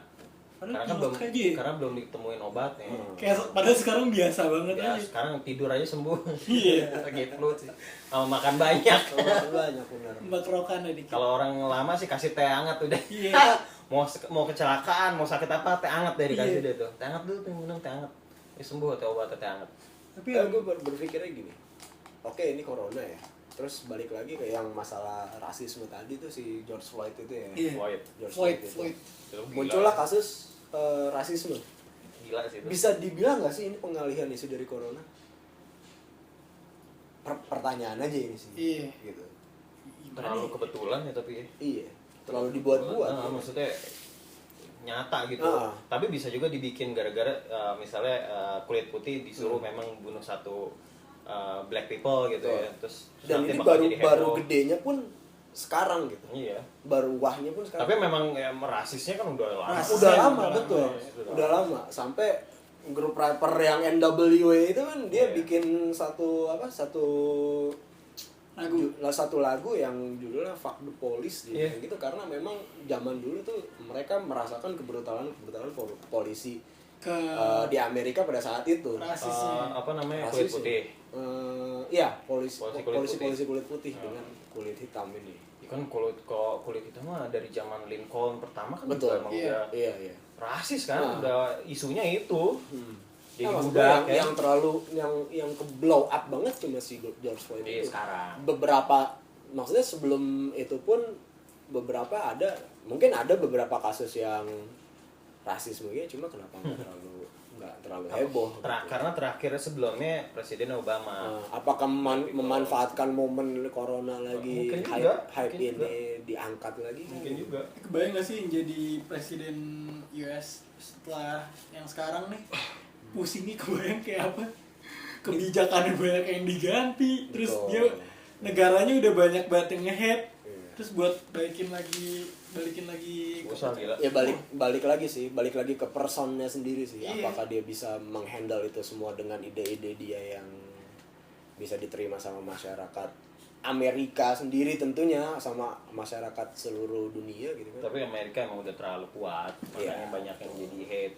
Padahal Karena kan pilek belum aja ya. karena belum ditemuin obatnya. Kayak padahal sekarang biasa banget Ya, aja. sekarang tidur aja sembuh. Iya. Sakit flu sih. Sama makan banyak. banyak benar. Mbak kerokan ya dikit. Kalau orang lama sih kasih teh hangat udah. Iya. mau kecelakaan, mau sakit apa, teh hangat deh dikasih Iya. dia tuh. Teh hangat dulu tuh minum teh hangat. Ya sembuh teh obat teh hangat. Tapi Ya, gue berpikirnya gini. Oke, ini corona ya. Terus balik lagi ke yang masalah rasisme tadi tuh si George Floyd itu ya. Iya. Floyd. George Floyd. itu. Itu gila. Muncullah kasus rasisme. Gila sih itu. Bisa dibilang nggak sih ini pengalihan isu dari corona? Pertanyaan aja ini sih. Iya. Gitu. Terlalu kebetulan ya tapi ya. Iya. Terlalu dibuat-buat. Nah, maksudnya nyata gitu. Ah. Tapi bisa juga dibikin gara-gara misalnya kulit putih disuruh memang bunuh satu black people gitu Betul. ya. Terus Dan nanti ini bakal jadi baru heboh. gedenya pun sekarang gitu. Iya. Baru wahnya pun sekarang. Tapi memang ya, rasisnya kan udah lama. Rasis. udah Saya lama udah betul. lama. Udah lama sampai grup rapper yang NWA itu kan dia Iya. bikin satu lagu yang judulnya Fuck the Police gitu. Iya. Gitu karena memang zaman dulu tuh mereka merasakan kebrutalan polisi ke di Amerika pada saat itu. rasisnya. Apa namanya Rasis kulit putih. Iya, polisi Polisi kulit kulit putih. putih dengan kulit hitam ini. Ya kan kulit hitam mah dari zaman Lincoln pertama kan Betul. juga emang Iya. udah Iya. rasis kan, Nah. udah isunya itu. Jadi Nah, maksud budak gue yang terlalu yang ke blow up banget cuma si George Floyd Iya, itu. sekarang. Beberapa maksudnya sebelum itu pun mungkin ada beberapa kasus yang rasisme gitu, cuma kenapa nggak terlalu heboh. Karena terakhir sebelumnya Presiden Obama. Apakah memanfaatkan momen corona lagi Mungkin hype, juga, hype mungkin ini diangkat lagi? Mungkin juga. Kebayang gak sih yang jadi presiden US setelah yang sekarang nih? Pusingnya kebayang kayak apa? Kebijakannya banyak yang diganti, terus Betul. dia negaranya udah banyak banget yang nge-hate. Iya. Terus buat balikin lagi Usah gila. Ya balik lagi ke personnya sendiri sih. Iya. Apakah dia bisa menghandle itu semua dengan ide-ide dia yang bisa diterima sama masyarakat Amerika sendiri tentunya, sama masyarakat seluruh dunia gitu kan. Tapi Amerika emang udah terlalu kuat, makanya Iya. banyak yang jadi hate.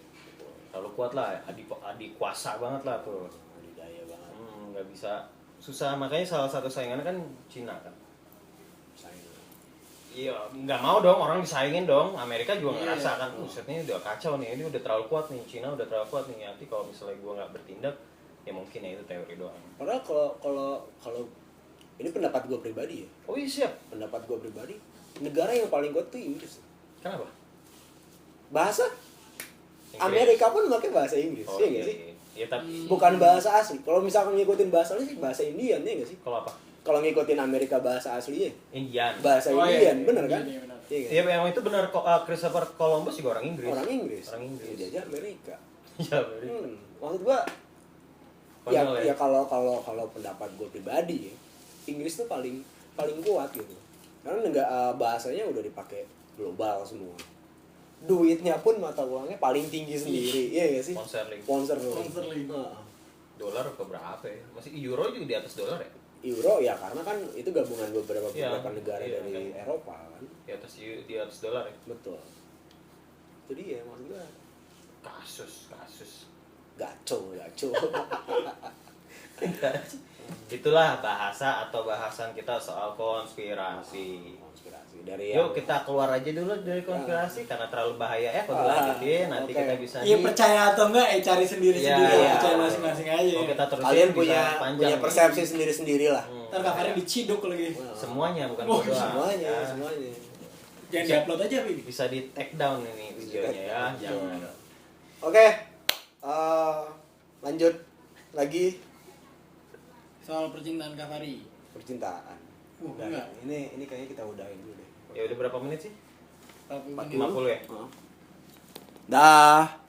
Terlalu kuat lah, adik kuasa banget lah tuh. Adidaya banget. Nggak bisa, susah. Makanya salah satu saingannya kan Cina kan. Sayang. Iya, nggak mau dong orang disaingin dong. Amerika juga Iya. ngerasa kan, set ini udah kacau nih, ini udah terlalu kuat nih, Cina udah terlalu kuat nih. Nanti kalau misalnya gue nggak bertindak, ya mungkin ya itu teori doang. Padahal kalau ini pendapat gue pribadi ya. Oh iya siap. Pendapat gue pribadi, negara yang paling kuat tuh Inggris. Kenapa? Bahasa Inggris. Amerika pun pakai bahasa Inggris. Oh Iya iya, nggak sih? iya. Ya tapi Bukan bahasa asli. Kalau misalkan ngikutin bahasa asli sih bahasa Indian ya nggak sih? kalau apa? Kalau ngikutin Amerika bahasa aslinya Indian. bahasa Oh, iya, Indian, iya, bener kan? iya, bener. Iya kan? Iya memang itu benar. Christopher Columbus juga orang Inggris. Orang Inggris. Orang Inggris. Ya, jajah Amerika. Iya benar. Maksud gua ya, Konyol ya. ya kalau pendapat gue pribadi ya, Inggris tuh paling kuat gitu. Karena bahasanya udah dipakai global semua. Duitnya pun mata uangnya paling tinggi sendiri. Iya gak sih? Sponsor Link. Dolar ke berapa ya? Masih euro juga di atas dolar ya? Euro ya karena kan itu gabungan beberapa Iya, negara iya, dari kan. Eropa kan. Di atas dolar ya? Betul. Itu dia maksud gue. Kasus. Gaco. Itulah bahasa atau bahasan kita soal konspirasi. Dari Yuk kita keluar aja dulu dari konspirasi karena terlalu bahaya ya kalau dilanjutin nanti oke. kita bisa Iya percaya atau enggak cari sendiri-sendiri, Iya. percaya masing-masing aja. Oh, kita terusin kalian bisa punya panjang persepsi sendiri-sendiri lah. Ntar kabarnya diciduk lagi. semuanya bukan Oh, doang. Semuanya. Jangan diupload aja, Pi. Bisa di take down ini videonya ya jangan. Oke. Lanjut lagi Soal percintaan Kavari. percintaan. Udah, Enggak. ini kayaknya kita udahin dulu deh. Ya udah berapa menit sih? 40 menit. 50 ya? Dah.